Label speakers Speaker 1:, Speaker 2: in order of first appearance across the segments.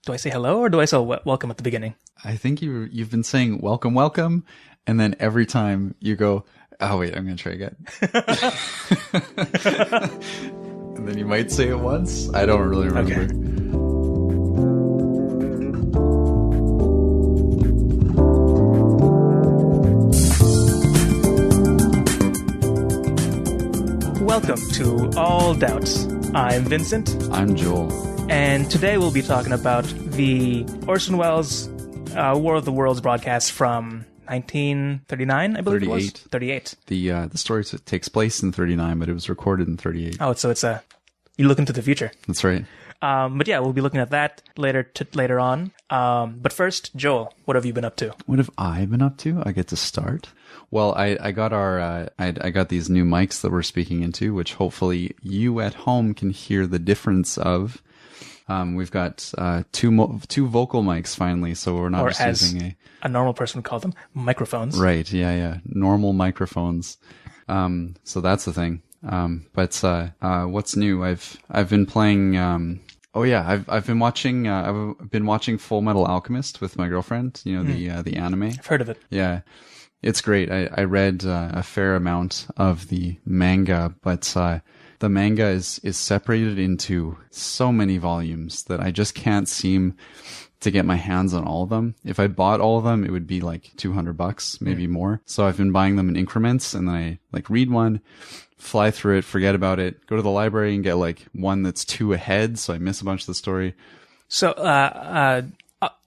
Speaker 1: Do I say hello or do I say welcome at the beginning?
Speaker 2: I think you've been saying welcome, welcome, and then every time you go, oh wait, I'm going to try again. And then you might say it once. I don't really remember.
Speaker 1: Okay. Welcome to All Doubts. I'm Vincent.
Speaker 2: I'm Joel.
Speaker 1: And today we'll be talking about the Orson Welles War of the Worlds broadcast from 1939, I believe
Speaker 2: 38.
Speaker 1: it was. 38.
Speaker 2: The story takes place in 39, but it was recorded in 38.
Speaker 1: Oh, so it's you look into the future.
Speaker 2: That's right.
Speaker 1: But yeah, we'll be looking at that later on. But first, Joel, what have you been up to?
Speaker 2: What have I been up to? I get to start. Well, I got I got these new mics that we're speaking into, which hopefully you at home can hear the difference of. We've got two vocal mics finally, so we're not just using
Speaker 1: a normal person would call them, microphones.
Speaker 2: Right? Yeah. Normal microphones. So that's the thing. But what's new? I've been playing. I've been watching. I've been watching Fullmetal Alchemist with my girlfriend. You know the anime.
Speaker 1: I've heard of it.
Speaker 2: Yeah. It's great. I read a fair amount of the manga, but the manga is separated into so many volumes that I just can't seem to get my hands on all of them. If I bought all of them, it would be like $200, maybe more. So I've been buying them in increments, and then I read one, fly through it, forget about it, go to the library and get one that's 2 ahead, so I miss a bunch of the story.
Speaker 1: So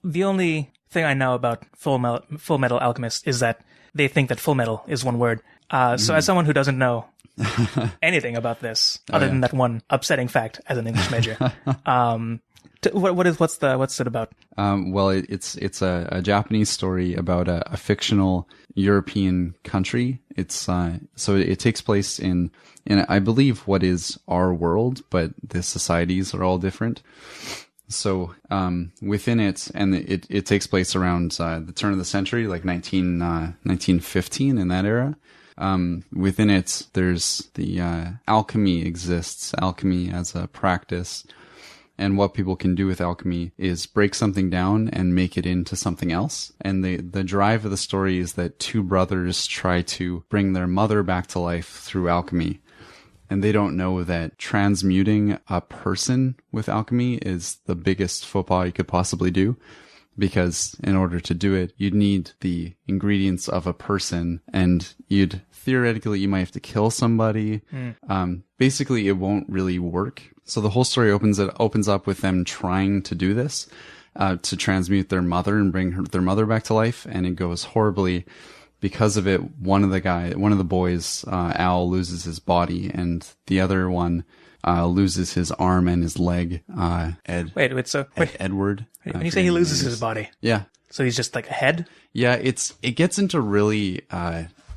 Speaker 1: the only thing I know about Fullmetal Alchemist is that they think that full metal is one word. So as someone who doesn't know anything about this, other than that one upsetting fact as an English major, what's it about?
Speaker 2: Well, it's a Japanese story about a fictional European country. It's so it takes place in I believe what is our world, but the societies are all different. So within it, and it takes place around the turn of the century, like 1915, in that era. Within it, there's the alchemy exists, alchemy as a practice. And what people can do with alchemy is break something down and make it into something else. And the drive of the story is that 2 brothers try to bring their mother back to life through alchemy. And they don't know that transmuting a person with alchemy is the biggest faux pas you could possibly do. Because in order to do it, you'd need the ingredients of a person, and you might have to kill somebody. Basically, it won't really work. So the whole story opens up with them trying to do this, to transmute their mother and bring their mother back to life, and it goes horribly. Because of it, one of the boys, Al, loses his body, and the other one loses his arm and his leg. Edward.
Speaker 1: When you say he loses his body,
Speaker 2: yeah.
Speaker 1: So he's just like a head?
Speaker 2: Yeah, it gets into really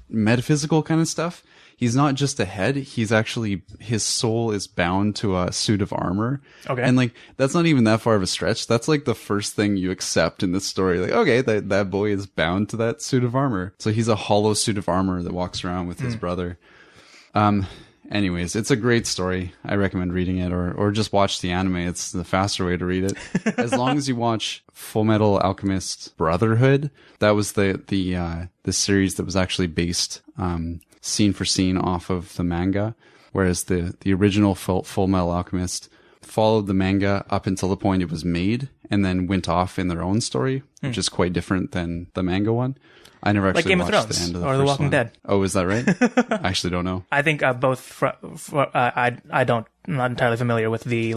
Speaker 2: metaphysical kind of stuff. He's not just a head. He's actually, his soul is bound to a suit of armor. Okay. And that's not even that far of a stretch. That's the first thing you accept in this story. Okay, that boy is bound to that suit of armor. So he's a hollow suit of armor that walks around with his brother. Anyways, it's a great story. I recommend reading it or just watch the anime. It's the faster way to read it. As long as you watch Fullmetal Alchemist Brotherhood, that was the series that was actually based scene for scene off of the manga, whereas the original Fullmetal Alchemist followed the manga up until the point it was made and then went off in their own story, which is quite different than the manga one. I never actually
Speaker 1: Game
Speaker 2: watched
Speaker 1: of Thrones
Speaker 2: the end of the
Speaker 1: or
Speaker 2: first
Speaker 1: The Walking
Speaker 2: one.
Speaker 1: Dead.
Speaker 2: Oh, is that right? I actually don't know.
Speaker 1: I think both. I'm not entirely familiar with the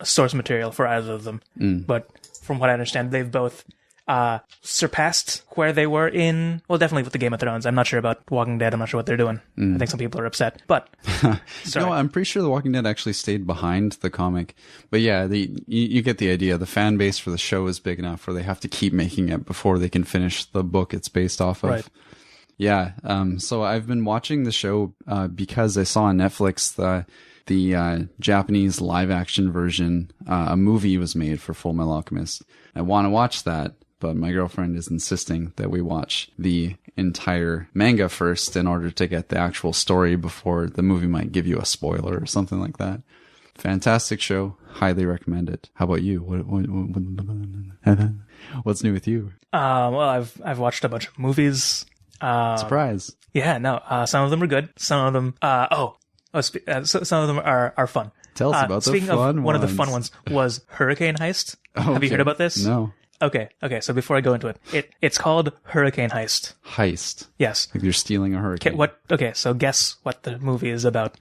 Speaker 1: source material for either of them, but from what I understand, they've both surpassed where they were in. Well, definitely with the Game of Thrones. I'm not sure about Walking Dead. I'm not sure what they're doing. I think some people are upset, but
Speaker 2: no, I'm pretty sure The Walking Dead actually stayed behind the comic. But yeah, you get the idea. The fan base for the show is big enough where they have to keep making it before they can finish the book it's based off of. Right. Yeah. So I've been watching the show because I saw on Netflix the Japanese live action version. A movie was made for Fullmetal Alchemist. I want to watch that, but my girlfriend is insisting that we watch the entire manga first in order to get the actual story before the movie might give you a spoiler or something like that. Fantastic show. Highly recommend it. How about you? What's new with you?
Speaker 1: Well, I've watched a bunch of movies.
Speaker 2: Surprise.
Speaker 1: Yeah, no. Some of them are good. Some of them. Some of them are fun.
Speaker 2: Tell us about the fun ones.
Speaker 1: Speaking of one of the fun ones was Hurricane Heist. Have you heard about this?
Speaker 2: No.
Speaker 1: Okay. So before I go into it, it's called Hurricane Heist.
Speaker 2: Heist.
Speaker 1: Yes.
Speaker 2: Like you're stealing a hurricane.
Speaker 1: So guess what the movie is about.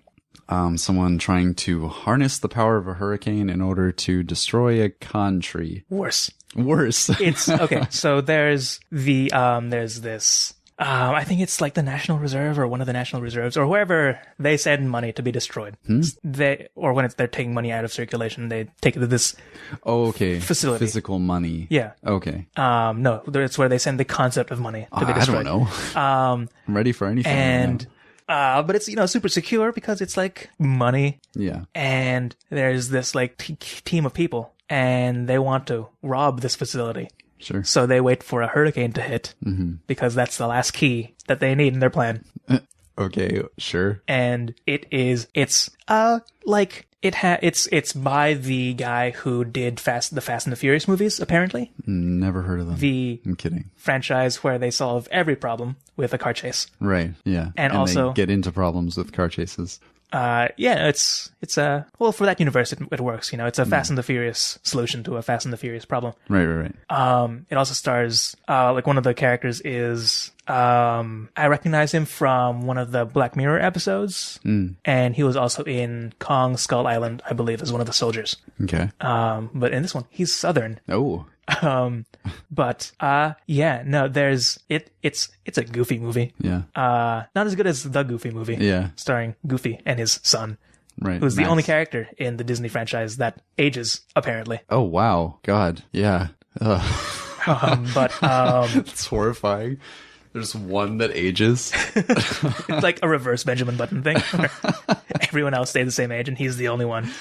Speaker 2: Someone trying to harness the power of a hurricane in order to destroy a country.
Speaker 1: Worse.
Speaker 2: It's
Speaker 1: okay. So there's this. I think it's like the National Reserve or one of the National Reserves or wherever they send money to be destroyed. They're taking money out of circulation, they take it to this facility. Physical
Speaker 2: money.
Speaker 1: Yeah.
Speaker 2: Okay.
Speaker 1: No, it's where they send the concept of money to be destroyed.
Speaker 2: I don't know. I'm ready for anything.
Speaker 1: And but it's super secure because it's like money.
Speaker 2: Yeah.
Speaker 1: And there's this like team of people and they want to rob this facility.
Speaker 2: Sure.
Speaker 1: So they wait for a hurricane to hit because that's the last key that they need in their plan.
Speaker 2: Okay, sure.
Speaker 1: And it's by the guy who did the Fast and the Furious movies, apparently.
Speaker 2: Never heard of them. I'm kidding.
Speaker 1: Franchise where they solve every problem with a car chase.
Speaker 2: Right, yeah.
Speaker 1: And also
Speaker 2: they get into problems with car chases.
Speaker 1: It's for that universe it works, it's a Fast and the Furious solution to a Fast and the Furious problem.
Speaker 2: Right.
Speaker 1: It also stars like one of the characters is I recognize him from one of the Black Mirror episodes, and he was also in Kong Skull Island, I believe, as one of the soldiers.
Speaker 2: Okay.
Speaker 1: But in this one, he's Southern.
Speaker 2: Oh.
Speaker 1: It's a goofy movie.
Speaker 2: Yeah.
Speaker 1: Not as good as the Goofy movie.
Speaker 2: Yeah.
Speaker 1: Starring Goofy and his son.
Speaker 2: Right.
Speaker 1: Who's the only character in the Disney franchise that ages, apparently.
Speaker 2: Oh, wow. God. Yeah. It's horrifying. There's one that ages.
Speaker 1: It's like a reverse Benjamin Button thing. Where everyone else stays the same age and he's the only one.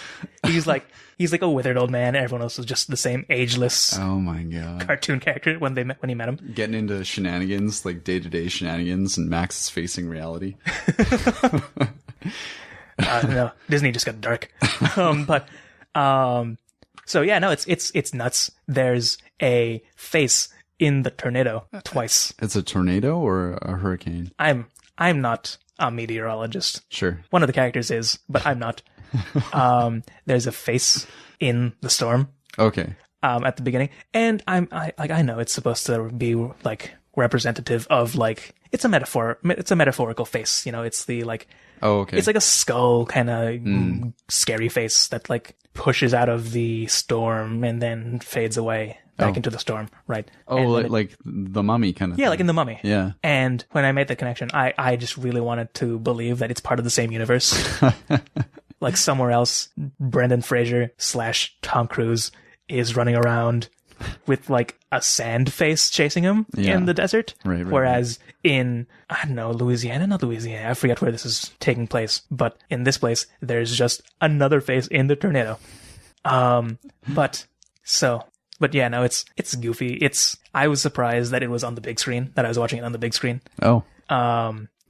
Speaker 1: He's like a withered old man. And everyone else is just the same ageless.
Speaker 2: Oh my God.
Speaker 1: Cartoon character when he met him.
Speaker 2: Getting into shenanigans, like day-to-day shenanigans, and Max is facing reality.
Speaker 1: No, Disney just got dark. It's nuts. There's a face in the tornado twice.
Speaker 2: It's a tornado or a hurricane?
Speaker 1: I'm not a meteorologist.
Speaker 2: Sure.
Speaker 1: One of the characters is, but I'm not. There's a face in the storm.
Speaker 2: Okay.
Speaker 1: At the beginning, and I know it's supposed to be like representative of like it's a metaphor. It's a metaphorical face. It's the like.
Speaker 2: Oh, okay.
Speaker 1: It's like a skull kind of scary face that like pushes out of the storm and then fades away back into the storm, right?
Speaker 2: Oh, like the Mummy kind of
Speaker 1: thing.
Speaker 2: Like
Speaker 1: in the Mummy.
Speaker 2: Yeah.
Speaker 1: And when I made the connection, I just really wanted to believe that it's part of the same universe. Like somewhere else, Brendan Fraser / Tom Cruise is running around with like a sand face chasing him in the desert.
Speaker 2: Right,
Speaker 1: whereas in, I don't know, Louisiana, I forget where this is taking place, but in this place, there's just another face in the tornado. But yeah, no, it's goofy. I was surprised that it was on the big screen, that I was watching it on the big screen.
Speaker 2: Oh.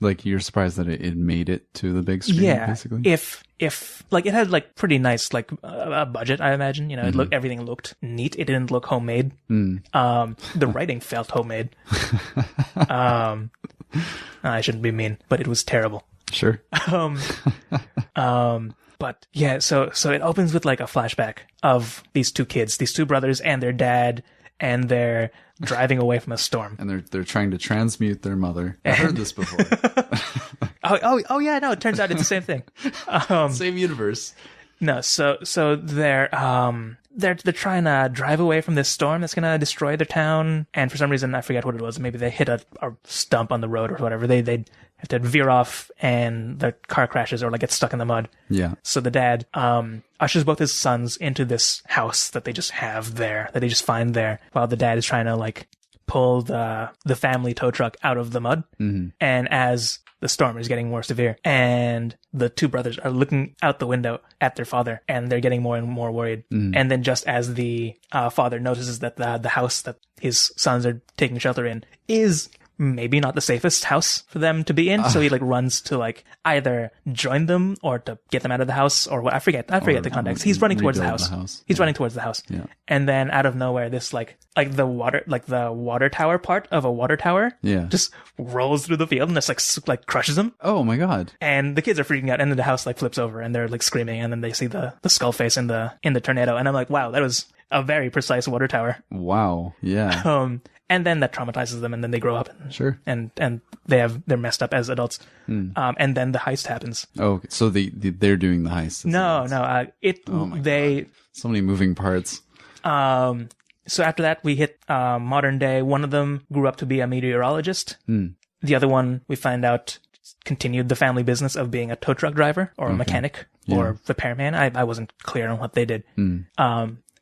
Speaker 2: Like you're surprised that it made it to the big screen, basically?
Speaker 1: If like it had like pretty nice like a budget, I imagine. Everything looked neat. It didn't look homemade. The writing felt homemade. I shouldn't be mean, but it was terrible.
Speaker 2: Sure.
Speaker 1: But yeah, so it opens with like a flashback of these two kids, these two brothers and their dad, and they're driving away from a storm. And
Speaker 2: they're trying to transmute their mother. I've heard this before.
Speaker 1: Oh yeah, no, it turns out it's the same thing.
Speaker 2: Same universe.
Speaker 1: No, so they're trying to drive away from this storm that's gonna destroy their town, and for some reason I forget what it was. Maybe they hit a stump on the road or whatever. They have to veer off, and their car crashes or like gets stuck in the mud.
Speaker 2: Yeah.
Speaker 1: So the dad ushers both his sons into this house that they just have there, that they just find there, while the dad is trying to like pull the family tow truck out of the mud. Mm-hmm. And as the storm is getting more severe, and the two brothers are looking out the window at their father, and they're getting more and more worried. Mm. And then just as the father notices that the house that his sons are taking shelter in is maybe not the safest house for them to be in. So he like runs to like either join them or to get them out of the house or what. I forget the context. He's running towards the house. He's running towards the house.
Speaker 2: Yeah.
Speaker 1: And then out of nowhere, this like the water tower part of a water tower just rolls through the field and just like crushes him.
Speaker 2: Oh my God.
Speaker 1: And the kids are freaking out, and then the house like flips over and they're like screaming, and then they see the skull face in the tornado, and I'm like, wow, that was a very precise water tower.
Speaker 2: Wow. Yeah.
Speaker 1: And then that traumatizes them, and then they grow up. And they're messed up as adults. And then the heist happens.
Speaker 2: Oh, so they're doing the heist.
Speaker 1: No.
Speaker 2: So many moving parts.
Speaker 1: So after that, we hit modern day. One of them grew up to be a meteorologist. The other one, we find out, continued the family business of being a tow truck driver or a mechanic or repairman. I wasn't clear on what they did.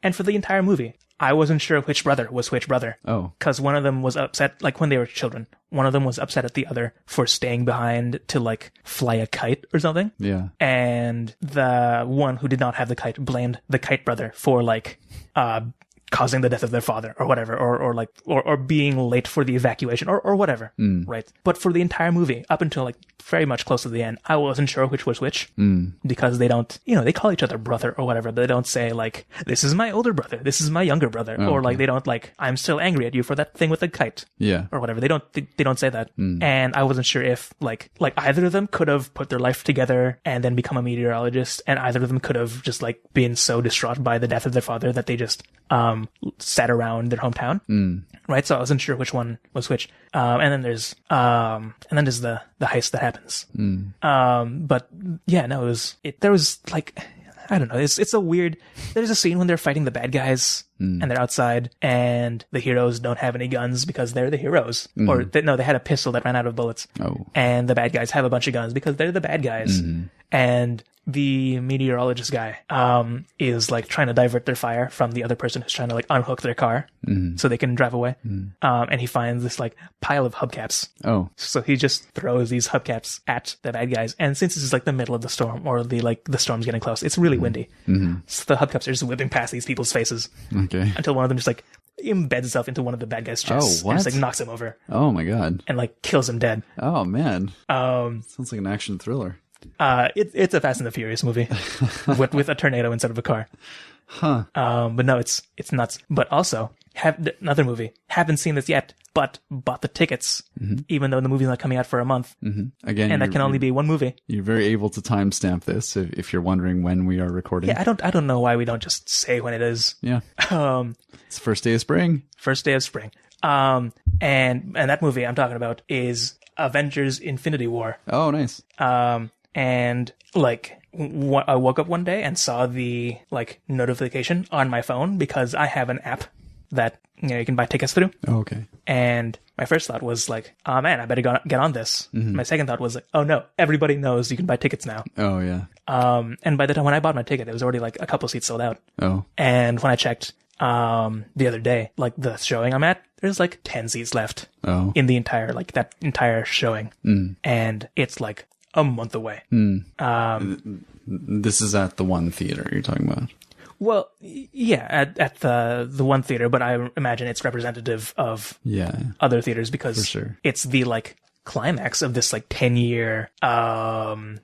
Speaker 1: And for the entire movie, I wasn't sure which brother was which brother.
Speaker 2: Oh.
Speaker 1: Because one of them was upset, like when they were children, one of them was upset at the other for staying behind to like fly a kite or something.
Speaker 2: Yeah.
Speaker 1: And the one who did not have the kite blamed the kite brother for like, causing the death of their father or whatever, or being late for the evacuation or whatever. Right. But for the entire movie, up until like very much close to the end, I wasn't sure which was which because they don't, they call each other brother or whatever, but they don't say like, this is my older brother, this is my younger brother, or like they don't like, I'm still angry at you for that thing with the kite.
Speaker 2: Yeah.
Speaker 1: Or whatever. They don't say that. And I wasn't sure if like either of them could have put their life together and then become a meteorologist, and either of them could have just like been so distraught by the death of their father that they just sat around their hometown. Right. So I wasn't sure which one was which. And then there's the heist that happens. But yeah, no, there was like, I don't know. It's a weird, there's a scene when they're fighting the bad guys and they're outside and the heroes don't have any guns because they're the heroes. Or they had a pistol that ran out of bullets.
Speaker 2: Oh.
Speaker 1: And the bad guys have a bunch of guns because they're the bad guys. And the meteorologist guy is like trying to divert their fire from the other person who's trying to like unhook their car so they can drive away. And he finds this like pile of hubcaps.
Speaker 2: Oh.
Speaker 1: So he just throws these hubcaps at the bad guys. And since this is like the middle of the storm, or the storm's getting close, it's really windy. So the hubcaps are just whipping past these people's faces.
Speaker 2: Okay.
Speaker 1: Until one of them just like embeds itself into one of the bad guys' chests.
Speaker 2: Oh, what?
Speaker 1: And just like knocks him over.
Speaker 2: Oh my God.
Speaker 1: And like kills him dead.
Speaker 2: Oh man. Sounds like an action thriller.
Speaker 1: It's a Fast and the Furious movie with a tornado instead of a car.
Speaker 2: Huh.
Speaker 1: But no, it's nuts. But also, another movie. Haven't seen this yet, but bought the tickets, even though the movie's not coming out for a month.
Speaker 2: Again,
Speaker 1: and that can only be one movie.
Speaker 2: You're very able to timestamp this if you're wondering when we are recording.
Speaker 1: Yeah, I don't know why we don't just say when it is.
Speaker 2: Yeah. It's the first day of spring.
Speaker 1: First day of spring. And that movie I'm talking about is Avengers Infinity War.
Speaker 2: Oh, nice.
Speaker 1: And like I woke up one day and saw the like notification on my phone because I have an app that you can buy tickets through.
Speaker 2: Oh, okay.
Speaker 1: And my first thought was like, oh man, I better get on this. My second thought was like, oh no, everybody knows you can buy tickets now.
Speaker 2: Oh yeah.
Speaker 1: And by the time when I bought my ticket, it was already like a couple seats sold out.
Speaker 2: Oh.
Speaker 1: And when I checked the other day, like the showing I'm at, there's like 10 seats left in the entire, like that entire showing. And it's like a month away.
Speaker 2: This is at the one theater you're talking about.
Speaker 1: Well, yeah, at the one theater, but I imagine it's representative of other theaters because
Speaker 2: for sure.
Speaker 1: It's the like climax of this like 10-year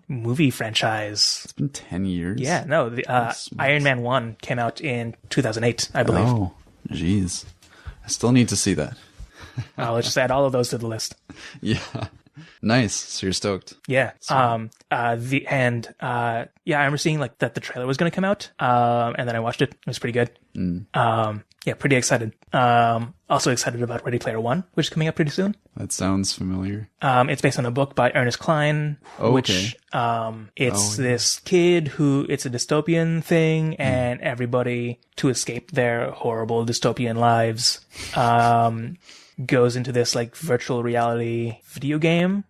Speaker 1: movie franchise.
Speaker 2: It's been 10 years.
Speaker 1: Yeah, no, the Iron Man 1 came out in 2008, I believe.
Speaker 2: Oh, jeez. I still need to see that.
Speaker 1: I'll just add all of those to the list.
Speaker 2: Yeah. Nice. So you're stoked.
Speaker 1: Yeah. I remember seeing like that the trailer was going to come out. And then I watched it. It was pretty good. Yeah, pretty excited. Also excited about Ready Player One, which is coming up pretty soon.
Speaker 2: That sounds familiar.
Speaker 1: It's based on a book by Ernest Cline, which this kid who, it's a dystopian thing, and everybody, to escape their horrible dystopian lives, goes into this like virtual reality video game,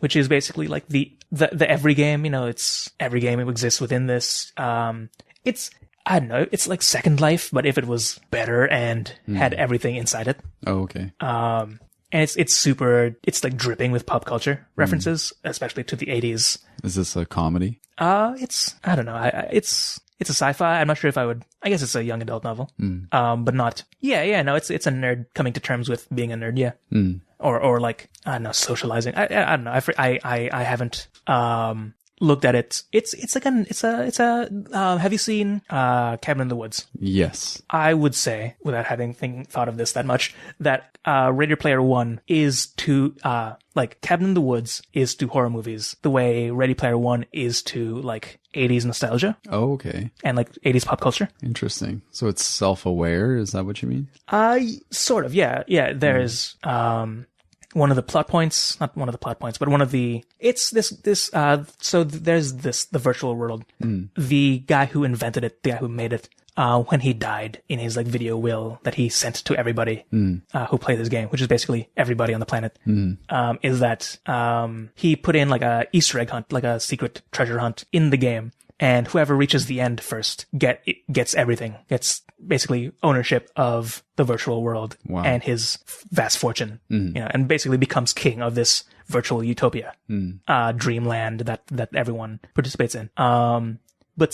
Speaker 1: which is basically like the every game, it's every game exists within this. It's, I don't know, it's like Second Life, but if it was better and had everything inside it.
Speaker 2: Oh, okay.
Speaker 1: And it's super, it's like dripping with pop culture references, especially to the 80s.
Speaker 2: Is this a comedy?
Speaker 1: It's, I don't know, it's a sci-fi. I'm not sure if I guess it's a young adult novel. But not, no, it's a nerd coming to terms with being a nerd, yeah. or like, I don't know, socializing. I don't know. I haven't, looked at it. Have you seen, Cabin in the Woods?
Speaker 2: Yes.
Speaker 1: I would say, without having thought of this that much, that, Ready Player One is to, like, Cabin in the Woods is to horror movies the way Ready Player One is to, like, 80s nostalgia.
Speaker 2: Oh, okay.
Speaker 1: And, like, 80s pop culture.
Speaker 2: Interesting. So it's self-aware? Is that what you mean?
Speaker 1: Sort of, yeah. Yeah, there's, one of the plot points, not one of the plot points, but one of the, it's so there's the virtual world. The guy who invented it, the guy who made it, when he died, in his like video will that he sent to everybody, who played this game, which is basically everybody on the planet, is that, he put in like a Easter egg hunt, like a secret treasure hunt in the game. And whoever reaches the end first gets everything. Gets basically ownership of the virtual world and his vast fortune. And basically becomes king of this virtual utopia, dreamland that everyone participates in. But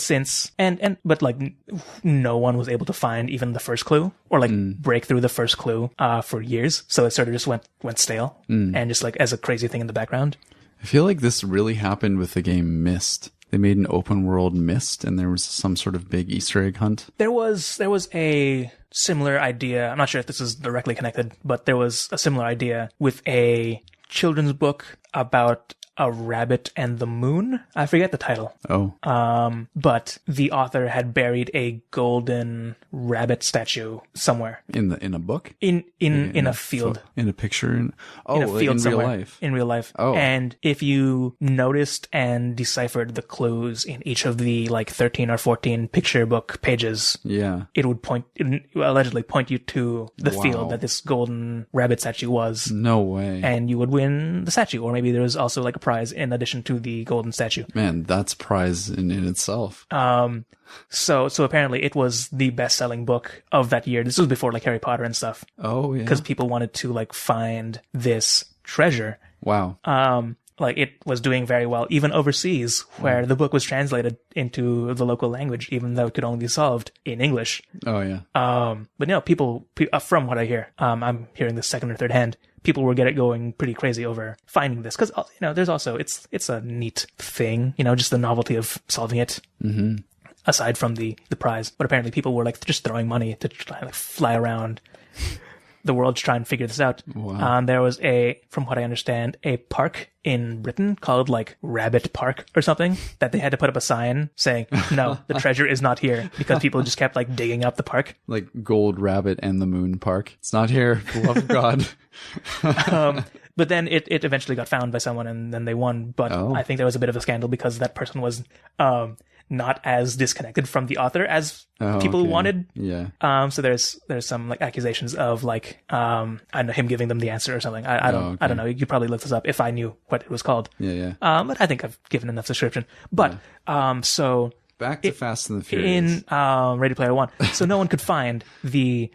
Speaker 1: no one was able to find even the first clue or like break through the first clue for years. So it sort of just went stale and just like as a crazy thing in the background.
Speaker 2: I feel like this really happened with the game Myst. They made an open world Myst, and there was some sort of big Easter egg hunt.
Speaker 1: There was a similar idea. I'm not sure if this is directly connected, but there was a similar idea with a children's book about a rabbit and the moon. I forget the title.
Speaker 2: Oh.
Speaker 1: But the author had buried a golden rabbit statue somewhere.
Speaker 2: In a book?
Speaker 1: In a field.
Speaker 2: In a picture? In
Speaker 1: a field
Speaker 2: in
Speaker 1: somewhere.
Speaker 2: real life?
Speaker 1: In real life.
Speaker 2: Oh.
Speaker 1: And if you noticed and deciphered the clues in each of the like 13 or 14 picture book pages, it would allegedly point you to the field that this golden rabbit statue was.
Speaker 2: No way.
Speaker 1: And you would win the statue. Or maybe there was also like a prize in addition to the golden statue.
Speaker 2: Man, that's prize in itself.
Speaker 1: So apparently it was the best-selling book of that year. This was before like Harry Potter and stuff.
Speaker 2: Oh, yeah.
Speaker 1: Because people wanted to like find this treasure.
Speaker 2: Wow.
Speaker 1: Like it was doing very well, even overseas, where the book was translated into the local language, even though it could only be solved in English.
Speaker 2: Oh, yeah.
Speaker 1: But no, people, from what I hear, I'm hearing this second or third hand, people were going pretty crazy over finding this. Cause, there's also, it's a neat thing, just the novelty of solving it. Mm-hmm. Aside from the prize. But apparently people were like just throwing money to try like fly around the world to try and figure this out.
Speaker 2: Wow.
Speaker 1: There was from what I understand, a park in Britain called like Rabbit Park or something that they had to put up a sign saying, no, the treasure is not here, because people just kept like digging up the park.
Speaker 2: Like Gold Rabbit and the Moon Park. It's not here, for the love of God.
Speaker 1: But then it eventually got found by someone and then they won. But I think there was a bit of a scandal because that person was, not as disconnected from the author as people wanted.
Speaker 2: Yeah.
Speaker 1: So there's some like accusations of like, I don't know, him giving them the answer or something. I don't know. You could probably look this up if I knew what it was called.
Speaker 2: Yeah.
Speaker 1: But I think I've given enough description. But, so.
Speaker 2: Back to Fast and the Furious.
Speaker 1: In, Ready Player One. So no one could find the,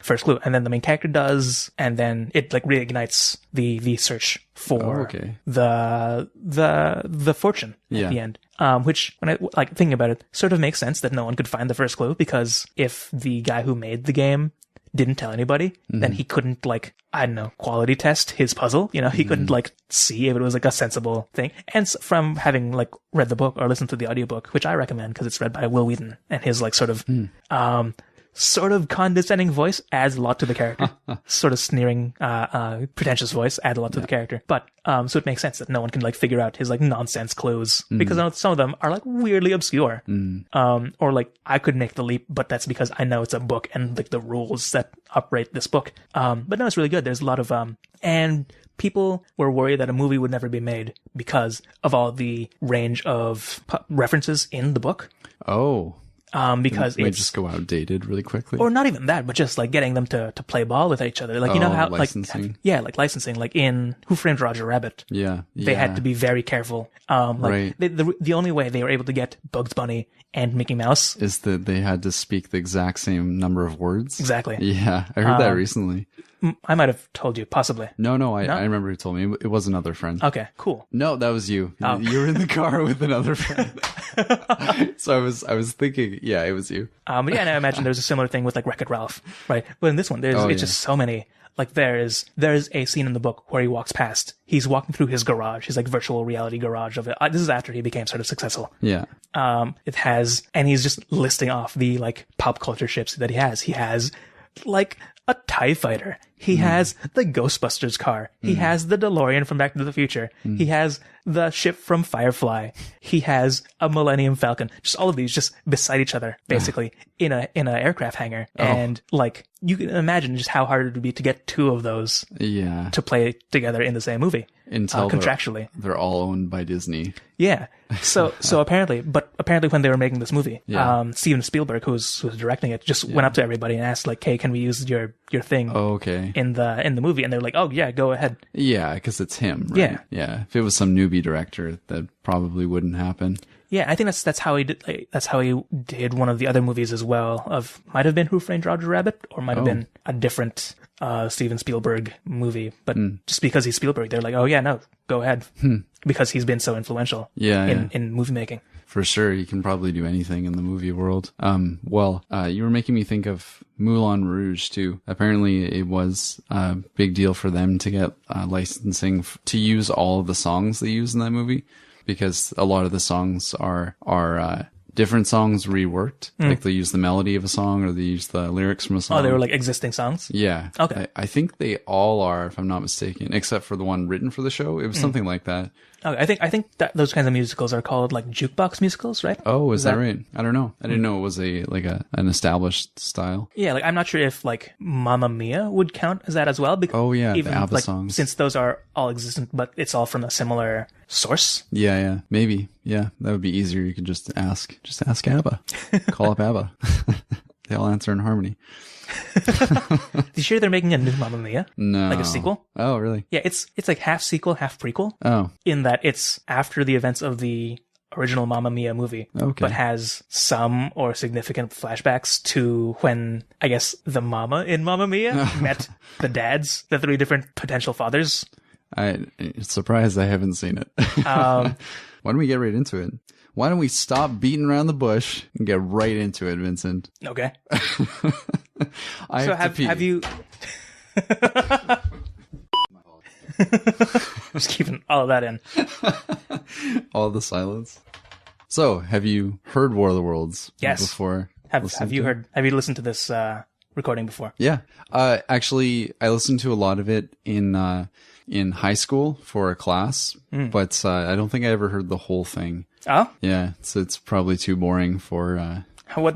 Speaker 1: first clue, and then the main character does, and then it like reignites the search for the fortune at the end. Which, when I like thinking about it, sort of makes sense that no one could find the first clue, because if the guy who made the game didn't tell anybody, then he couldn't like, I don't know, quality test his puzzle. He couldn't like see if it was like a sensible thing. And from having like read the book or listened to the audiobook, which I recommend because it's read by Will Wheaton, and his like sort of condescending voice adds a lot to the character. Sort of sneering, pretentious voice adds a lot to the character. But, so it makes sense that no one can like figure out his like nonsense clues, because some of them are like weirdly obscure. Or like I could make the leap, but that's because I know it's a book and like the rules that operate this book. But no, it's really good. There's a lot of, and people were worried that a movie would never be made because of all the range of references in the book.
Speaker 2: Oh.
Speaker 1: Because
Speaker 2: it just go outdated really quickly,
Speaker 1: or not even that, but just like getting them to play ball with each other. Like, you know how
Speaker 2: licensing.
Speaker 1: like licensing, like in Who Framed Roger Rabbit. They had to be very careful.
Speaker 2: Right.
Speaker 1: The only way they were able to get Bugs Bunny and Mickey Mouse
Speaker 2: is that they had to speak the exact same number of words.
Speaker 1: Exactly.
Speaker 2: Yeah. I heard that recently.
Speaker 1: I might have told you, possibly.
Speaker 2: No, I remember you told me. It was another friend.
Speaker 1: Okay, cool.
Speaker 2: No, that was you.
Speaker 1: Oh.
Speaker 2: You were in the car with another friend. So I was thinking, yeah, it was you.
Speaker 1: And I imagine there's a similar thing with like Wreck-It Ralph, right? But in this one, it's just so many. Like there's a scene in the book where he walks past. He's walking through his garage, his like virtual reality garage of it. This is after he became sort of successful.
Speaker 2: Yeah.
Speaker 1: And he's just listing off the like pop culture ships that he has. He has like a TIE fighter. He has the Ghostbusters car. He has the DeLorean from Back to the Future. He has the ship from Firefly. He has a Millennium Falcon. Just all of these just beside each other, basically, in a aircraft hangar. Oh. And like, you can imagine just how hard it would be to get two of those to play together in the same movie.
Speaker 2: Until
Speaker 1: contractually.
Speaker 2: They're all owned by Disney.
Speaker 1: Yeah. So apparently when they were making this movie, Steven Spielberg, who was directing it, just went up to everybody and asked like, "Hey, can we use your thing in the movie?" And they're like, "Oh yeah, go ahead."
Speaker 2: Yeah, because it's him, right? Yeah. If it was some newbie director, that probably wouldn't happen.
Speaker 1: Yeah, I think that's how he did. Like, that's how he did one of the other movies as well. Might have been Who Framed Roger Rabbit, or might have been a different Steven Spielberg movie. But just because he's Spielberg, they're like, "Oh yeah, no, go ahead," because he's been so influential. In movie making.
Speaker 2: For sure, he can probably do anything in the movie world. You were making me think of Moulin Rouge too. Apparently, it was a big deal for them to get licensing to use all of the songs they use in that movie, because a lot of the songs are different songs reworked. Like they use the melody of a song, or they use the lyrics from a song.
Speaker 1: Oh, they were like existing songs?
Speaker 2: Yeah.
Speaker 1: Okay.
Speaker 2: I think they all are, if I'm not mistaken, except for the one written for the show. It was something like that.
Speaker 1: Okay, I think that those kinds of musicals are called like jukebox musicals, right?
Speaker 2: Oh, is that right? I don't know. I didn't know it was an established style.
Speaker 1: Yeah, like I'm not sure if like Mamma Mia would count as that as well. Because
Speaker 2: the ABBA songs.
Speaker 1: Since those are all existent, but it's all from a similar source.
Speaker 2: Yeah, maybe. Yeah, that would be easier. You could just ask ABBA. Call up ABBA. They all answer in harmony.
Speaker 1: Did you hear they're making a new Mamma Mia?
Speaker 2: No.
Speaker 1: Like a sequel?
Speaker 2: Oh, really?
Speaker 1: Yeah, it's like half sequel, half prequel.
Speaker 2: Oh.
Speaker 1: In that it's after the events of the original Mamma Mia movie.
Speaker 2: Okay.
Speaker 1: But has some or significant flashbacks to when, I guess, the mama in Mamma Mia met the dads, the three different potential fathers.
Speaker 2: I'm surprised I haven't seen it. Why don't we get right into it? Why don't we stop beating around the bush and get right into it, Vincent?
Speaker 1: Okay.
Speaker 2: Have you...
Speaker 1: Just keeping all of that in.
Speaker 2: All the silence. So, have you heard War of the Worlds before?
Speaker 1: Have you listened to this recording before?
Speaker 2: Yeah. Actually, I listened to a lot of it in high school for a class, but I don't think I ever heard the whole thing.
Speaker 1: Oh?
Speaker 2: Yeah, so it's probably too boring for
Speaker 1: what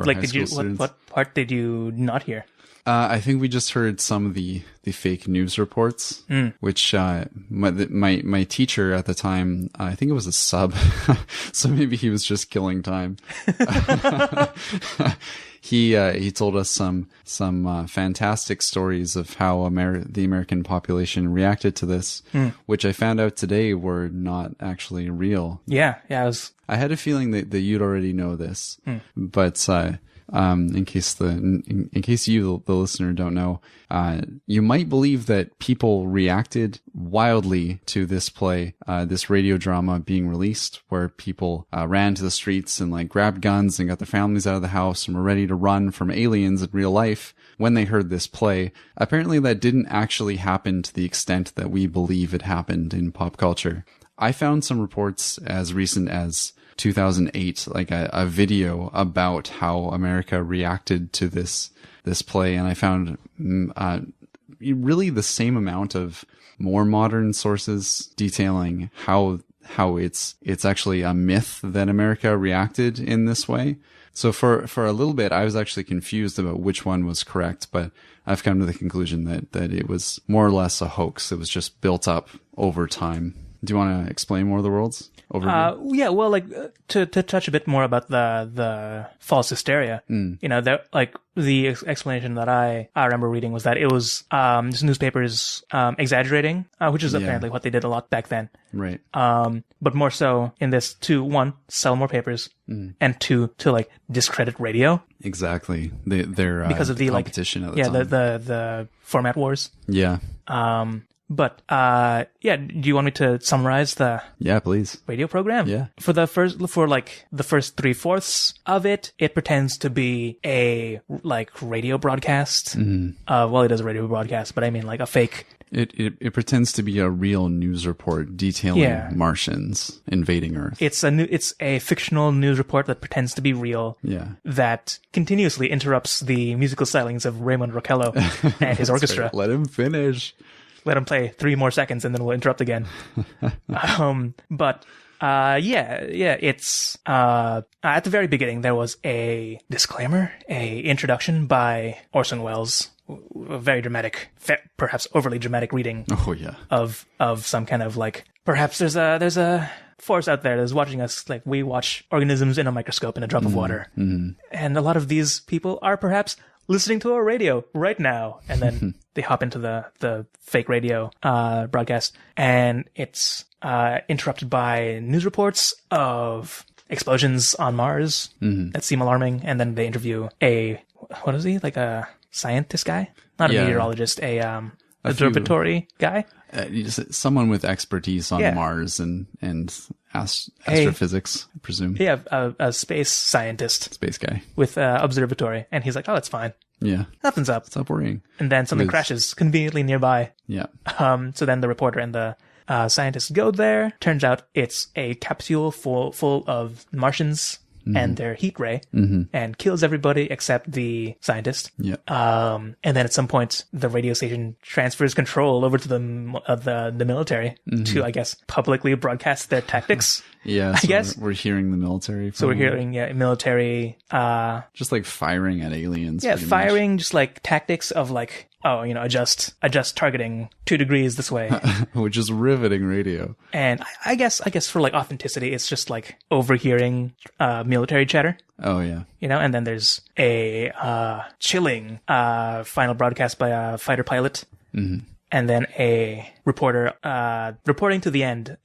Speaker 1: part did you not hear?
Speaker 2: I think we just heard some of the fake news reports, which my teacher at the time, I think it was a sub, so maybe he was just killing time. He told us some fantastic stories of how the American population reacted to this, which I found out today were not actually real.
Speaker 1: Yeah,
Speaker 2: I had a feeling that you'd already know this, but in case you, the listener, don't know, you might believe that people reacted wildly to this play, this radio drama being released, where people ran to the streets and like grabbed guns and got their families out of the house and were ready to run from aliens in real life when they heard this play. Apparently that didn't actually happen to the extent that we believe it happened in pop culture. I found some reports as recent as 2008, like a video about how America reacted to this play, and I found really the same amount of more modern sources detailing how it's actually a myth that America reacted in this way. So for a little bit, I was actually confused about which one was correct, but I've come to the conclusion that it was more or less a hoax. It was just built up over time. Do you want to explain more of the worlds?
Speaker 1: Yeah, well, like to touch a bit more about the false hysteria. You know, that like the explanation that I remember reading was that it was just newspapers exaggerating, which is apparently what they did a lot back then.
Speaker 2: Right.
Speaker 1: But more so in this to, one, sell more papers, and two, to like discredit radio.
Speaker 2: Exactly. They're
Speaker 1: because of the
Speaker 2: competition
Speaker 1: like,
Speaker 2: at the time.
Speaker 1: the format wars.
Speaker 2: Yeah.
Speaker 1: But yeah, do you want me to summarize the
Speaker 2: please.
Speaker 1: radio program?
Speaker 2: Yeah.
Speaker 1: For the first 3/4 of it, it pretends to be a like radio broadcast. Well, it is a radio broadcast, but I mean like a fake.
Speaker 2: It pretends to be a real news report detailing Martians invading Earth.
Speaker 1: It's a fictional news report that pretends to be real.
Speaker 2: Yeah.
Speaker 1: That continuously interrupts the musical stylings of Raymond Rockello and his orchestra.
Speaker 2: Right. Let him finish.
Speaker 1: Let him play 3 more seconds and then we'll interrupt again. But it's at the very beginning there was a disclaimer, a introduction by Orson Welles, a very dramatic, perhaps overly dramatic reading.
Speaker 2: Oh yeah.
Speaker 1: Of some kind of like, perhaps there's a force out there that's watching us like we watch organisms in a microscope in a drop of water. And a lot of these people are perhaps listening to a radio right now, and then they hop into the fake radio broadcast, and it's interrupted by news reports of explosions on Mars that seem alarming, and then they interview what is he, like a scientist guy, not a meteorologist, a observatory guy,
Speaker 2: someone with expertise on Mars and astrophysics, I presume.
Speaker 1: Yeah, a space scientist.
Speaker 2: Space guy.
Speaker 1: With observatory. And he's like, oh, that's fine.
Speaker 2: Yeah.
Speaker 1: Nothing's up.
Speaker 2: Stop worrying.
Speaker 1: And then something crashes conveniently nearby.
Speaker 2: Yeah.
Speaker 1: So then the reporter and the scientist go there. Turns out it's a capsule full of Martians and their heat ray, and kills everybody except the scientist.
Speaker 2: Yeah.
Speaker 1: And then at some point, the radio station transfers control over to the military to, I guess, publicly broadcast their tactics.
Speaker 2: Yeah, so I guess we're hearing the military.
Speaker 1: So we're hearing military,
Speaker 2: just like firing at aliens.
Speaker 1: Yeah, firing just like tactics of like, oh, you know, adjust targeting 2 degrees this way,
Speaker 2: which is riveting radio.
Speaker 1: And I guess for like authenticity, it's just like overhearing military chatter.
Speaker 2: Oh yeah,
Speaker 1: you know. And then there's a chilling final broadcast by a fighter pilot. And then a reporter reporting to the end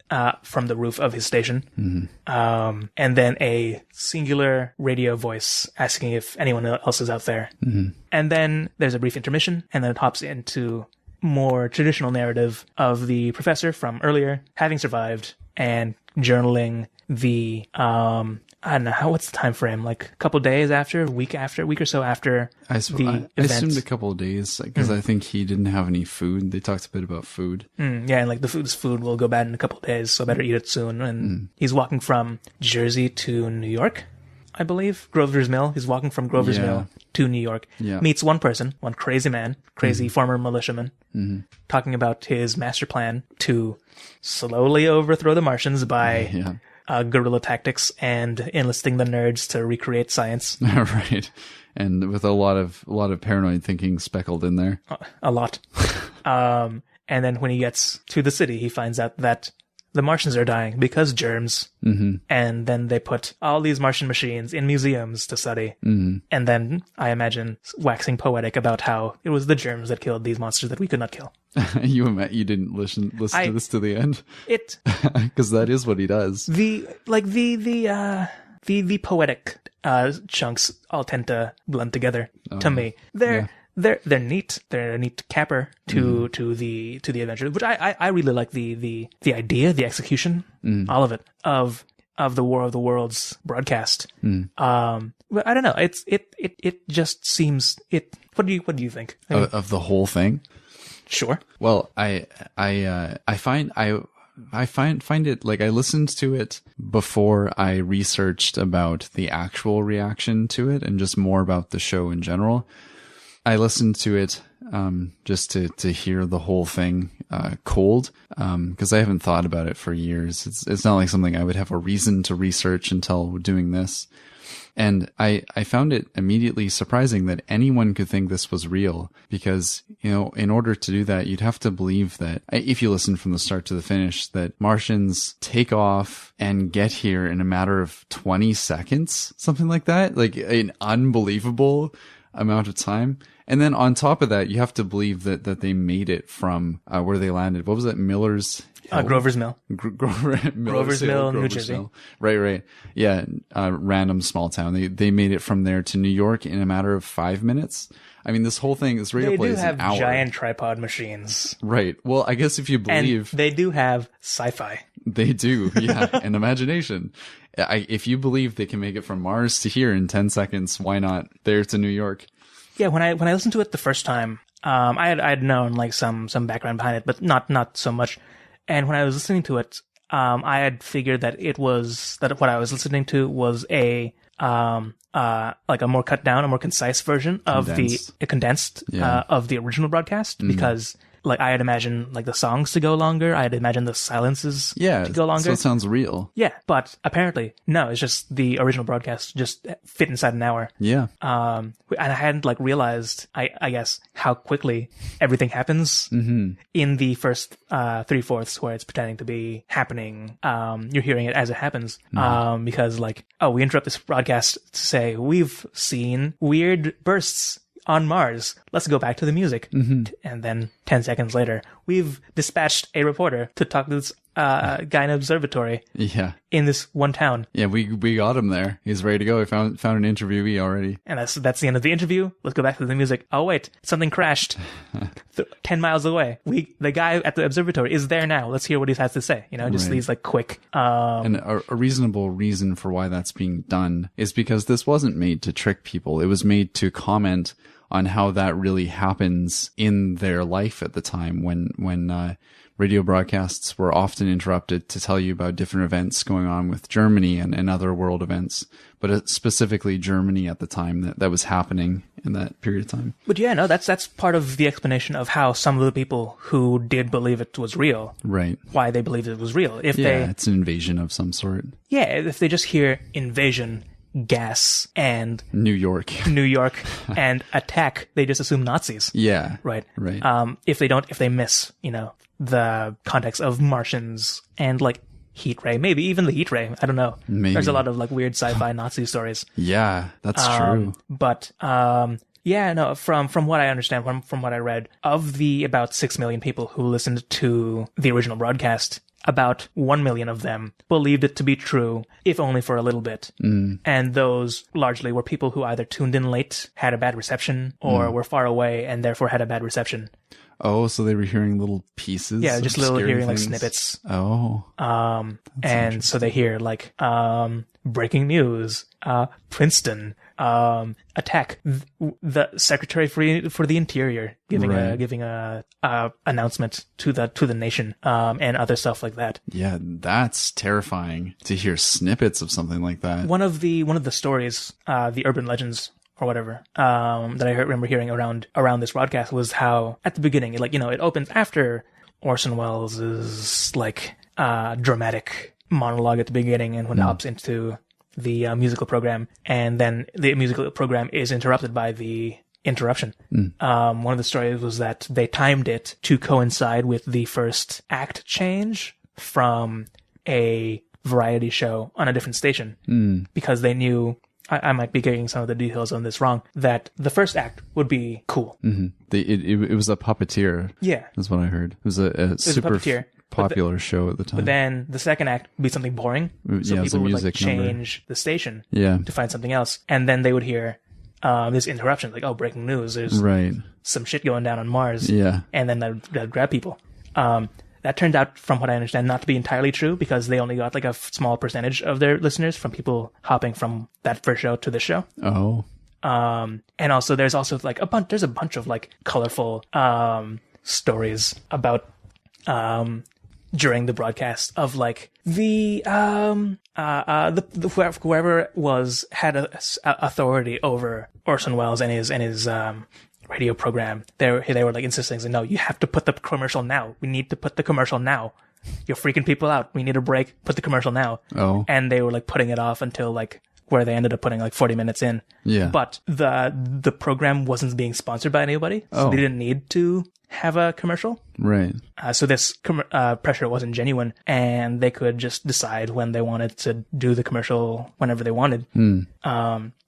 Speaker 1: from the roof of his station. And then a singular radio voice asking if anyone else is out there. And then there's a brief intermission, and then it hops into more traditional narrative of the professor from earlier having survived and journaling the I don't know, what's the time frame? Like a couple days after, a week or so after
Speaker 2: I
Speaker 1: event.
Speaker 2: assumed a couple of days, because I think he didn't have any food. They talked a bit about food.
Speaker 1: Yeah, and like the food will go bad in a couple of days, so better eat it soon. And he's walking from Jersey to New York, I believe. Grover's Mill. He's walking from Grover's Mill to New York. Yeah. Meets one person, one crazy man, former militiaman, talking about his master plan to slowly overthrow the Martians by guerrilla tactics and enlisting the nerds to recreate science.
Speaker 2: Right. And with a lot of paranoid thinking speckled in there.
Speaker 1: A lot. And then when he gets to the city, he finds out that the Martians are dying because germs. And then they put all these Martian machines in museums to study. And then, I imagine, waxing poetic about how it was the germs that killed these monsters that we could not kill.
Speaker 2: You didn't listen to this to the end? Because that is what he does.
Speaker 1: The poetic chunks all tend to blend together to me. They're neat. They're a neat capper to the adventure, which I really like the idea, the execution, all of it of the War of the Worlds broadcast. But I don't know. It just seems it. What do you think
Speaker 2: of the whole thing?
Speaker 1: Sure.
Speaker 2: Well, I find it, like, I listened to it before I researched about the actual reaction to it and just more about the show in general. I listened to it just to hear the whole thing cold, because I haven't thought about it for years. It's not like something I would have a reason to research until doing this. And I found it immediately surprising that anyone could think this was real, because in order to do that, you'd have to believe that, if you listen from the start to the finish, that Martians take off and get here in a matter of 20 seconds, something like that, like an unbelievable amount of time. And then on top of that, you have to believe that they made it from where they landed. What was that? Miller's Hill?
Speaker 1: Grover's Mill.
Speaker 2: Grover's
Speaker 1: Mill, New Jersey.
Speaker 2: Right. Yeah. Random small town. They made it from there to New York in a matter of 5 minutes. I mean, this whole thing, this radio play is an hour.
Speaker 1: They do have giant tripod machines.
Speaker 2: Right. Well, I guess if you believe...
Speaker 1: And they do have sci-fi.
Speaker 2: They do, yeah, and imagination. If you believe they can make it from Mars to here in 10 seconds, why not there to New York?
Speaker 1: Yeah, when I listened to it the first time, I had known like some background behind it, but not so much. And when I was listening to it, I had figured that what I was listening to was a more cut down, a more concise version of condensed of the original broadcast, because like I had imagined like the songs to go longer. I had imagined the silences to go longer.
Speaker 2: So it sounds real.
Speaker 1: Yeah, but apparently no, it's just the original broadcast just fit inside an hour.
Speaker 2: Yeah.
Speaker 1: And I hadn't like realized, I guess, how quickly everything happens in the first 3/4 where it's pretending to be happening. You're hearing it as it happens. Because like, we interrupt this broadcast to say we've seen weird bursts on Mars. Let's go back to the music. And then 10 seconds later, we've dispatched a reporter to talk to this guy in an observatory.
Speaker 2: Yeah.
Speaker 1: In this one town.
Speaker 2: Yeah, we got him there. He's ready to go. We found an interviewee already.
Speaker 1: And that's the end of the interview. Let's go back to the music. Oh wait, something crashed 10 miles away. The guy at the observatory is there now. Let's hear what he has to say. Just these like quick.
Speaker 2: And a reasonable reason for why that's being done is because this wasn't made to trick people. It was made to comment on how that really happens in their life at the time when radio broadcasts were often interrupted to tell you about different events going on with Germany and other world events, but specifically Germany at the time that was happening in that period of time.
Speaker 1: But yeah, no, that's part of the explanation of how some of the people who did believe it was real,
Speaker 2: right? Why
Speaker 1: they believed it was real. It's
Speaker 2: an invasion of some sort.
Speaker 1: Yeah, if they just hear invasion, gas, and New York and attack, they just assume Nazis.
Speaker 2: Yeah.
Speaker 1: Right.
Speaker 2: If
Speaker 1: they miss, the context of Martians and like heat ray, maybe even the heat ray. I don't know.
Speaker 2: Maybe.
Speaker 1: There's a lot of like weird sci-fi Nazi stories.
Speaker 2: Yeah, that's true.
Speaker 1: But, yeah, no, from what I understand, from what I read, of the about 6 million people who listened to the original broadcast, about 1 million of them believed it to be true, if only for a little bit. And those largely were people who either tuned in late, had a bad reception, or were far away and therefore had a bad reception.
Speaker 2: Oh, so they were hearing little pieces?
Speaker 1: Yeah, just little hearing
Speaker 2: things?
Speaker 1: like snippets.
Speaker 2: Oh.
Speaker 1: And so they hear like, breaking news, Princeton, attack, the Secretary for the Interior giving a announcement to the nation, and other stuff like that.
Speaker 2: Yeah, that's terrifying to hear snippets of something like that.
Speaker 1: One of the stories, the urban legends or whatever, that I remember hearing around this broadcast was how at the beginning, it opens after Orson Welles' like dramatic monologue at the beginning, and when it hops into the musical program, and then the musical program is interrupted by the interruption. One of the stories was that they timed it to coincide with the first act change from a variety show on a different station, because they knew, I might be getting some of the details on this wrong, that the first act would be cool.
Speaker 2: It was a puppeteer.
Speaker 1: Yeah.
Speaker 2: That's what I heard. It was a super popular show at the time.
Speaker 1: But then the second act would be something boring. So people would like change the station to find something else. And then they would hear this interruption, like, breaking news. There's some shit going down on Mars.
Speaker 2: Yeah.
Speaker 1: And then that'd grab people. That turned out, from what I understand, not to be entirely true, because they only got like a small percentage of their listeners from people hopping from that first show to this show.
Speaker 2: Oh.
Speaker 1: And also there's also like there's a bunch of like colorful stories about during the broadcast of like the whoever had authority over Orson Welles and his radio program. They were like insisting, no, you have to put the commercial now. We need to put the commercial now. You're freaking people out. We need a break. Put the commercial now.
Speaker 2: Oh.
Speaker 1: And they were like putting it off until like where they ended up putting like 40 minutes in.
Speaker 2: Yeah.
Speaker 1: But the program wasn't being sponsored by anybody, so they didn't need to have a commercial.
Speaker 2: Right.
Speaker 1: So this pressure wasn't genuine, and they could just decide when they wanted to do the commercial whenever they wanted.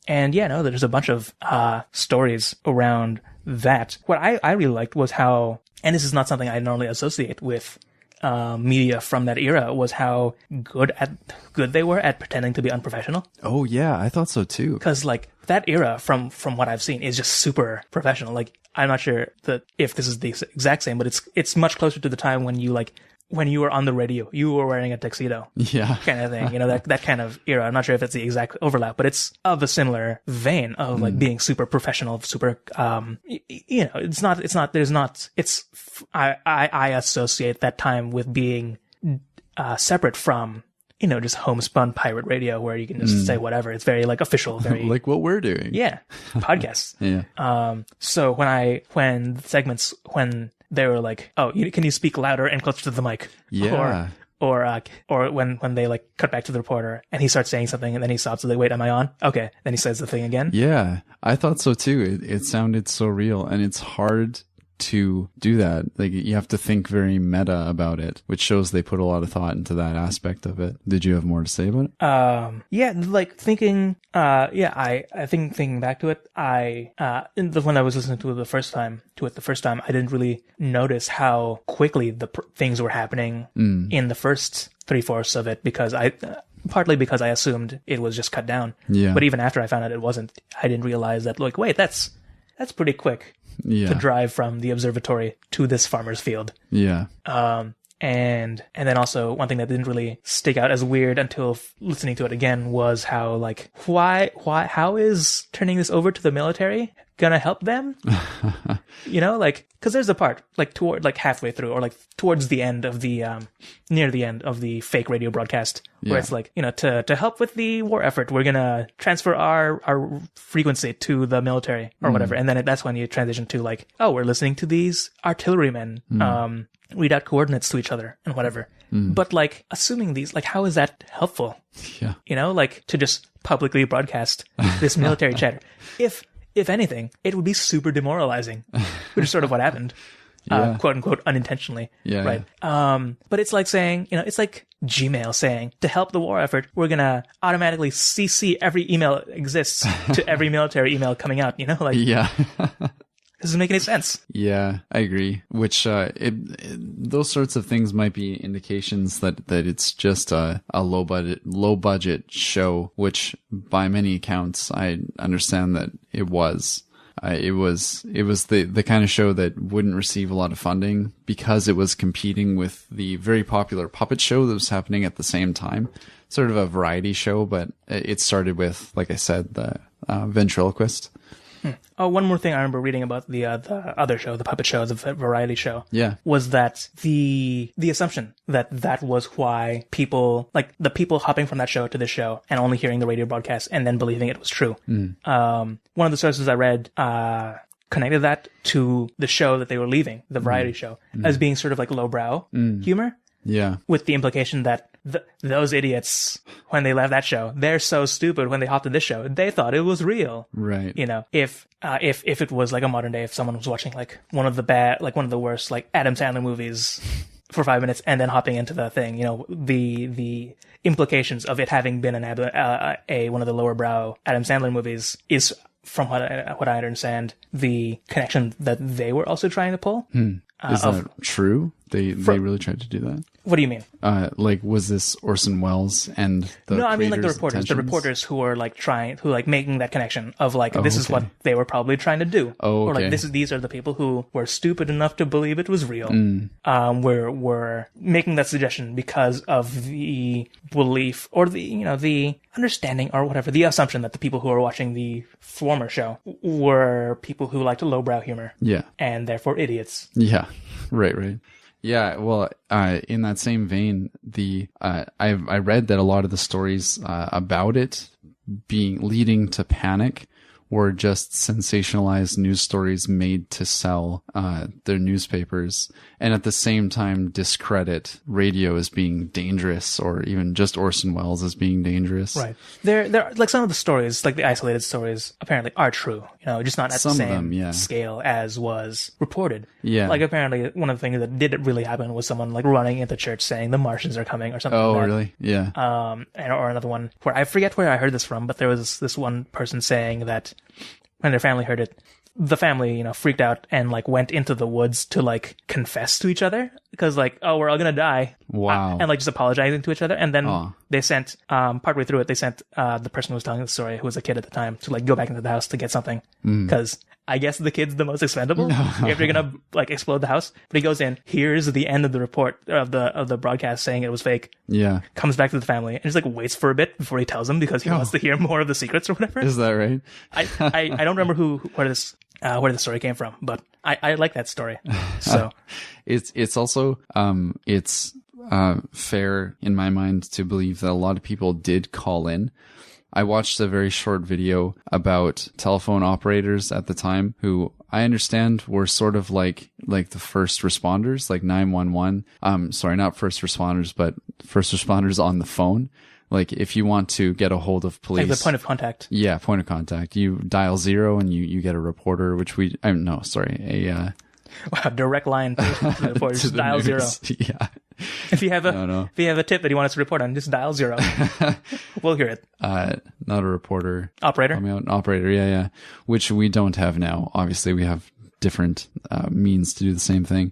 Speaker 1: And yeah, no, there's a bunch of stories around that. What I really liked was how, and this is not something I normally associate with media from that era, was how good they were at pretending to be unprofessional.
Speaker 2: Oh yeah, I thought so too.
Speaker 1: Because like that era, from what I've seen, is just super professional. Like I'm not sure that if this is the exact same, but it's much closer to the time when you were on the radio, you were wearing a tuxedo, kind of thing. You know, that kind of era. I'm not sure if it's the exact overlap, but it's of a similar vein of like being super professional, super. You know, I associate that time with being separate from, you know, just homespun pirate radio where you can just say whatever. It's very like official, very
Speaker 2: like what we're doing.
Speaker 1: Yeah, podcasts.
Speaker 2: Yeah.
Speaker 1: So when they were like, "Oh, can you speak louder and closer to the mic?"
Speaker 2: Yeah.
Speaker 1: Or when they like cut back to the reporter and he starts saying something and then he stops and they wait, am I on? Okay. Then he says the thing again.
Speaker 2: Yeah. I thought so too. It sounded so real, and it's hard to do that. Like you have to think very meta about it, which shows they put a lot of thought into that aspect of it. Did you have more to say about it?
Speaker 1: Yeah, like thinking, I think thinking back to it, when I was listening to it the first time, I didn't really notice how quickly things were happening in the first 3/4 of it, because partly because I assumed it was just cut down.
Speaker 2: Yeah.
Speaker 1: But even after I found out it wasn't, I didn't realize that, like, wait, that's pretty quick.
Speaker 2: Yeah.
Speaker 1: To drive from the observatory to this farmer's field.
Speaker 2: Yeah.
Speaker 1: And then also one thing that didn't really stick out as weird until listening to it again was how, like, how is turning this over to the military gonna help them? You know, like, cause there's a part, like, halfway through, or like towards the end of the, near the end of the fake radio broadcast, where it's like, you know, to help with the war effort, we're gonna transfer our frequency to the military, or whatever. And then that's when you transition to, like, oh, we're listening to these artillerymen, read out coordinates to each other and whatever. But like, assuming these, like, how is that helpful?
Speaker 2: Yeah.
Speaker 1: You know, like, to just publicly broadcast this military chatter. If anything, it would be super demoralizing, which is sort of what happened, quote unquote, unintentionally.
Speaker 2: Yeah.
Speaker 1: Right. But it's like saying, you know, it's like Gmail saying, to help the war effort, we're gonna automatically CC every email that exists to every military email coming out, you know, like.
Speaker 2: Yeah.
Speaker 1: Doesn't make any sense.
Speaker 2: Yeah, I agree. Which those sorts of things might be indications that it's just a low budget show, which by many accounts I understand that it was. It was the kind of show that wouldn't receive a lot of funding because it was competing with the very popular puppet show that was happening at the same time. Sort of a variety show, but it started with, like I said, the ventriloquist.
Speaker 1: Oh, one more thing I remember reading about the other show, the puppet show, the variety show.
Speaker 2: Yeah. Was
Speaker 1: that the assumption that was why people, like the people hopping from that show to this show and only hearing the radio broadcast and then believing it was true. One of the sources I read, connected that to the show that they were leaving, the variety show, as being sort of like lowbrow humor.
Speaker 2: Yeah.
Speaker 1: With the implication that those idiots, when they left that show, they're so stupid when they hopped in this show, they thought it was real.
Speaker 2: Right.
Speaker 1: You know, if it was like a modern day, if someone was watching like one of the worst, like Adam Sandler movies for 5 minutes and then hopping into the thing, you know, the implications of it having been one of the lower brow Adam Sandler movies is, from what I understand, the connection that they were also trying to pull.
Speaker 2: Is that true? They really tried to do that?
Speaker 1: What do you mean?
Speaker 2: Like, was this Orson Welles and the
Speaker 1: No, I mean like the
Speaker 2: reporters
Speaker 1: who were like making that connection of like, this is what they were probably trying to do.
Speaker 2: Oh, okay.
Speaker 1: Or like, these are the people who were stupid enough to believe it was real. Were making that suggestion because of the belief or the understanding or whatever, the assumption that the people who were watching the former show were people who liked lowbrow humor.
Speaker 2: Yeah.
Speaker 1: And therefore idiots.
Speaker 2: Yeah. Right. Yeah, well, in that same vein, I read that a lot of the stories about it leading to panic were just sensationalized news stories made to sell their newspapers, and at the same time discredit radio as being dangerous, or even just Orson Welles as being dangerous.
Speaker 1: Right. There, like some of the stories, like the isolated stories, apparently are true. Just not at the same scale as was reported.
Speaker 2: Yeah.
Speaker 1: Like apparently one of the things that did really happen was someone like running into church saying the Martians are coming or something.
Speaker 2: Oh,
Speaker 1: like that.
Speaker 2: Really? Yeah.
Speaker 1: Or another one where I forget where I heard this from, but there was this one person saying that when their family heard it, the family, freaked out and like went into the woods to like confess to each other because like, oh, we're all gonna die.
Speaker 2: Wow.
Speaker 1: And like just apologizing to each other. And then they sent, partway through it, they sent the person who was telling the story, who was a kid at the time, to like go back into the house to get something because I guess the kid's the most expendable if you're gonna like explode the house. But he goes in, here's the end of the report of the broadcast saying it was fake.
Speaker 2: Yeah.
Speaker 1: Comes back to the family and just like waits for a bit before he tells them because he wants to hear more of the secrets or whatever.
Speaker 2: Is that right?
Speaker 1: I don't remember where the story came from, but I like that story. So
Speaker 2: it's also it's fair in my mind to believe that a lot of people did call in. I watched a very short video about telephone operators at the time who I understand were sort of like the first responders, like 911. Sorry, not first responders, but first responders on the phone. Like if you want to get a hold of police.
Speaker 1: Like the point of contact.
Speaker 2: Yeah, point of contact. You dial 0 and you get a reporter,
Speaker 1: Wow, direct line to the report. Just dial
Speaker 2: news.
Speaker 1: 0.
Speaker 2: Yeah.
Speaker 1: If you have a tip that you want us to report on, just dial 0. We'll hear it.
Speaker 2: Not a reporter.
Speaker 1: Operator?
Speaker 2: An operator, yeah. Which we don't have now. Obviously, we have different means to do the same thing.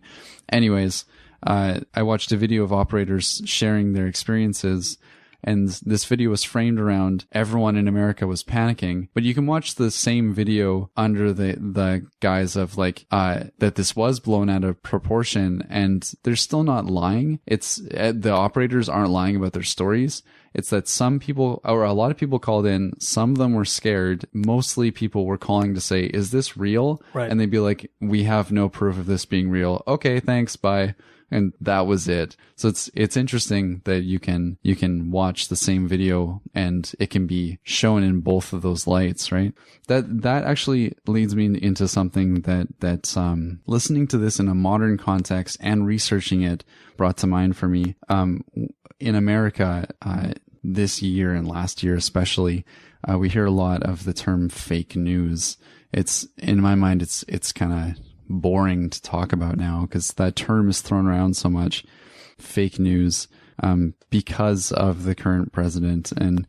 Speaker 2: Anyways, I watched a video of operators sharing their experiences, and this video was framed around everyone in America was panicking. But you can watch the same video under the guise of like that this was blown out of proportion, and they're still not lying. It's the operators aren't lying about their stories. It's that some people, or a lot of people called in, some of them were scared. Mostly people were calling to say, is this real?
Speaker 1: Right.
Speaker 2: And they'd be like, we have no proof of this being real. Okay, thanks, bye. And that was it. So it's interesting that you can watch the same video and it can be shown in both of those lights, right? That actually leads me into something that's listening to this in a modern context and researching it brought to mind for me. In America, this year and last year especially, we hear a lot of the term fake news. It's, in my mind, it's kind of boring to talk about now because that term is thrown around so much. Fake news, because of the current president and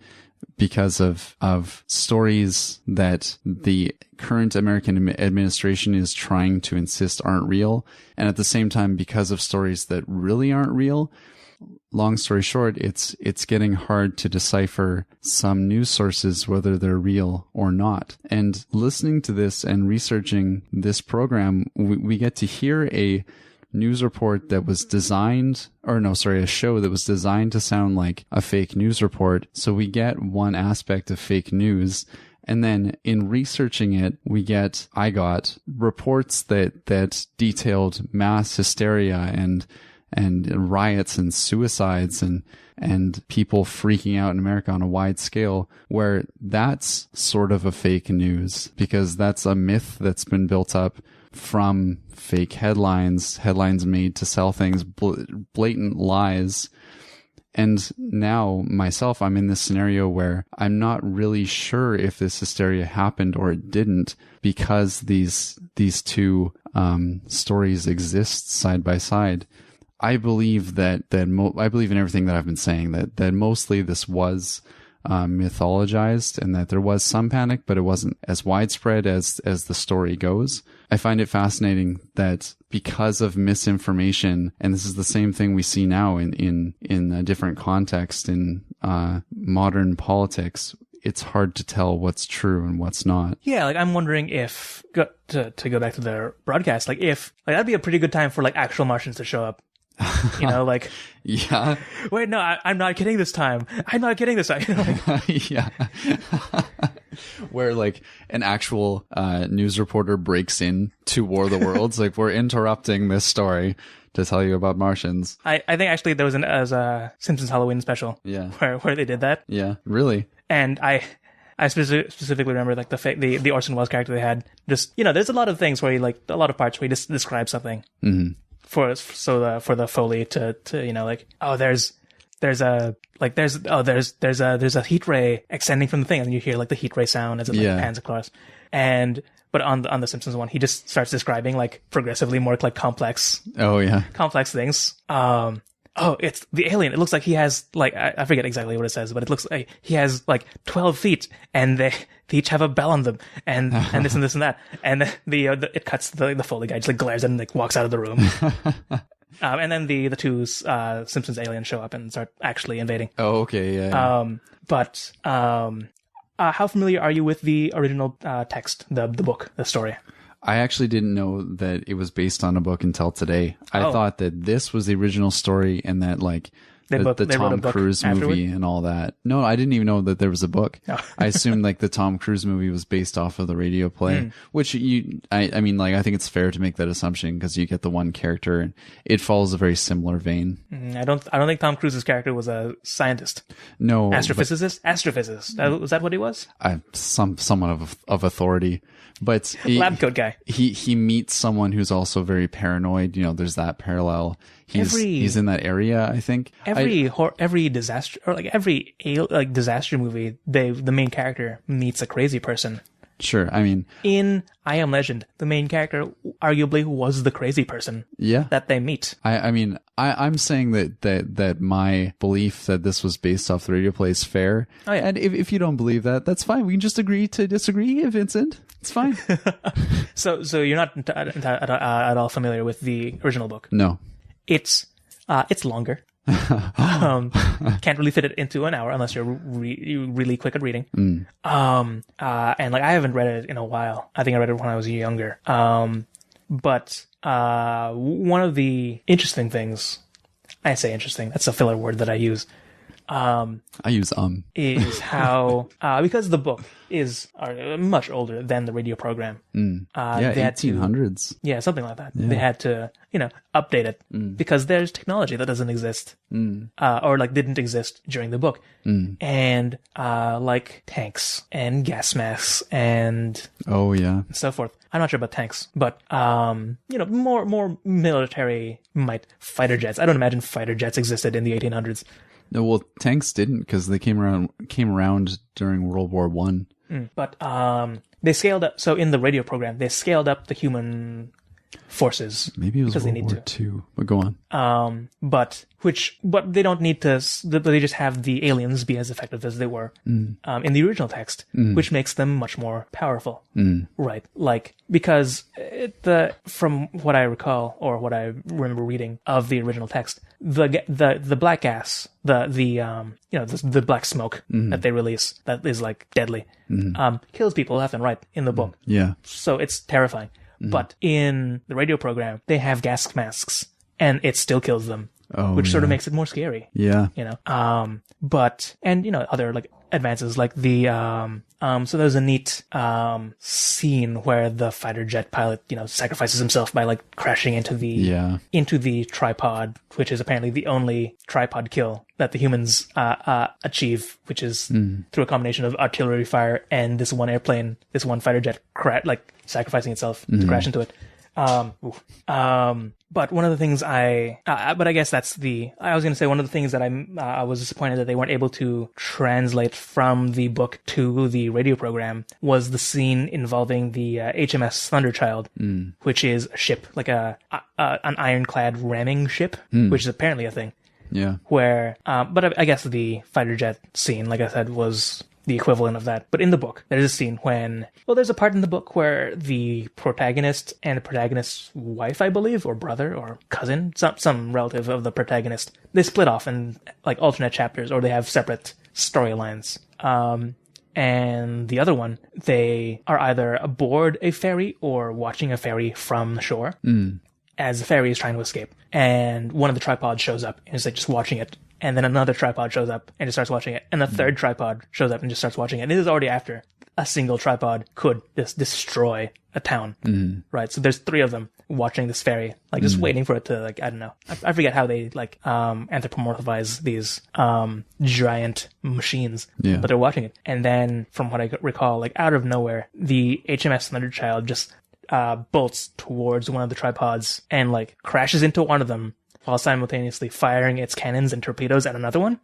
Speaker 2: because of stories that the current American administration is trying to insist aren't real, and at the same time because of stories that really aren't real. Long story short, it's getting hard to decipher some news sources, whether they're real or not. And listening to this and researching this program, we get to hear a news report that was a show that was designed to sound like a fake news report. So we get one aspect of fake news. And then in researching it, I got reports that detailed mass hysteria and riots and suicides and people freaking out in America on a wide scale, where that's sort of a fake news because that's a myth that's been built up from fake headlines made to sell things, blatant lies. And now myself, I'm in this scenario where I'm not really sure if this hysteria happened or it didn't, because these two stories exist side by side. I believe I believe in everything that I've been saying, that mostly this was mythologized and that there was some panic, but it wasn't as widespread as the story goes. I find it fascinating that because of misinformation, and this is the same thing we see now in a different context in modern politics, it's hard to tell what's true and what's not.
Speaker 1: Yeah, like I'm wondering if to go back to their broadcast, like if that'd be a pretty good time for like actual Martians to show up. Like,
Speaker 2: yeah.
Speaker 1: Wait, no, I'm not kidding this time. I'm not kidding this time.
Speaker 2: Yeah. Where like an actual news reporter breaks in to War of the Worlds, like we're interrupting this story to tell you about Martians. I
Speaker 1: think actually there was a Simpsons Halloween special.
Speaker 2: Yeah.
Speaker 1: Where they did that.
Speaker 2: Yeah, really.
Speaker 1: And I I specifically remember like the Orson Welles character they had. Just there's a lot of things where he like a lot of parts where he just describes something for the Foley to like there's a heat ray extending from the thing, and you hear like the heat ray sound as it pans across. But on the Simpsons one, he just starts describing like progressively more like complex things. It's the alien. It looks like he has like I forget exactly what it says, but it looks like he has like 12 feet, and they each have a bell on them, and this and this and that, and it cuts the Foley guy just like glares and like walks out of the room. And then the two Simpsons aliens show up and start actually invading.
Speaker 2: Oh, okay, yeah.
Speaker 1: How familiar are you with the original text, the book, the story?
Speaker 2: I actually didn't know that it was based on a book until today. I thought that this was the original story and that like the Tom Cruise movie and all that. No, I didn't even know that there was a book. No. I assumed like the Tom Cruise movie was based off of the radio play, which I mean, like, I think it's fair to make that assumption because you get the one character and it follows a very similar vein.
Speaker 1: I don't think Tom Cruise's character was a scientist.
Speaker 2: No.
Speaker 1: Astrophysicist. Was that what he was?
Speaker 2: Someone of authority. But
Speaker 1: lab coat guy.
Speaker 2: He meets someone who's also very paranoid. There's that parallel. He's in that area, I think.
Speaker 1: Every disaster or like every disaster movie, the main character meets a crazy person.
Speaker 2: Sure, I mean,
Speaker 1: in I Am Legend, the main character arguably was the crazy person.
Speaker 2: Yeah,
Speaker 1: that they meet.
Speaker 2: I'm saying that my belief that this was based off the radio play is fair. Oh, yeah. And if you don't believe that, that's fine. We can just agree to disagree, Vincent. It's fine.
Speaker 1: So you're not at all familiar with the original book?
Speaker 2: No.
Speaker 1: It's longer. Can't really fit it into an hour unless you're really quick at reading. And like I haven't read it in a while. I think I read it when I was younger. But one of the interesting things, I say interesting, that's a filler word that I use.
Speaker 2: I use
Speaker 1: is how because the book is much older than the radio program.
Speaker 2: Yeah, 1800s.
Speaker 1: Yeah, something like that. Yeah. They had to update it because there's technology that doesn't exist or like didn't exist during the book, and like tanks and gas masks and so forth. I'm not sure about tanks, but more military might fighter jets. I don't imagine fighter jets existed in the 1800s.
Speaker 2: No, well, tanks didn't because they came around during World War One.
Speaker 1: But they scaled up. So in the radio program, they scaled up the human forces.
Speaker 2: Maybe it was World War II, but go on.
Speaker 1: But they don't need to. They just have the aliens be as effective as they were in the original text, which makes them much more powerful. Right? Like because from what I recall or what I remember reading of the original text, the black gas, the black smoke that they release that is like deadly, kills people left and right in the book.
Speaker 2: Yeah. So
Speaker 1: it's terrifying. But in the radio program, they have gas masks, and it still kills them, which sort of makes it more scary.
Speaker 2: Yeah.
Speaker 1: But other like advances like the so there's a neat scene where the fighter jet pilot sacrifices himself by like crashing into the tripod, which is apparently the only tripod kill that the humans achieve, which is through a combination of artillery fire and this one fighter jet sacrificing itself to crash into it. But one of the things I was going to say one of the things that I was disappointed that they weren't able to translate from the book to the radio program was the scene involving the HMS Thunderchild, which is a ship, like an ironclad ramming ship, which is apparently a thing.
Speaker 2: Yeah.
Speaker 1: Where, but I guess the fighter jet scene, like I said, was the equivalent of that. But in the book, there's a scene there's a part in the book where the protagonist and the protagonist's wife, I believe, or brother or cousin, some relative of the protagonist, they split off in like alternate chapters, or they have separate storylines. And the other one, they are either aboard a ferry or watching a ferry from the shore as the ferry is trying to escape. And one of the tripods shows up and is like just watching it. And then another tripod shows up and just starts watching it. And the third tripod shows up and just starts watching it. And this is already after a single tripod could just destroy a town. Right? So there's three of them. watching this ferry, like just waiting for it to, like, I don't know. I forget how they like anthropomorphize these giant machines, but they're watching it. And then from what I recall, like out of nowhere, the HMS Thunderchild just bolts towards one of the tripods and like crashes into one of them while simultaneously firing its cannons and torpedoes at another one.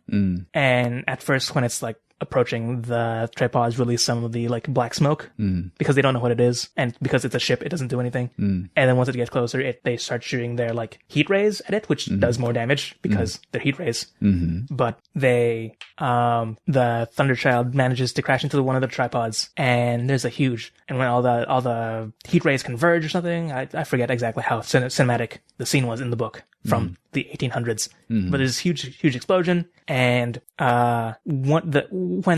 Speaker 1: And at first, when it's like approaching, the tripods release some of the like black smoke because they don't know what it is, and because it's a ship, it doesn't do anything. And then once it gets closer, they start shooting their like heat rays at it, which does more damage because they're heat rays. But they the Thunderchild manages to crash into one of the tripods, and there's a huge, and when all the heat rays converge or something, I forget exactly how cinematic the scene was in the book from the 1800s, but there's a huge explosion, and when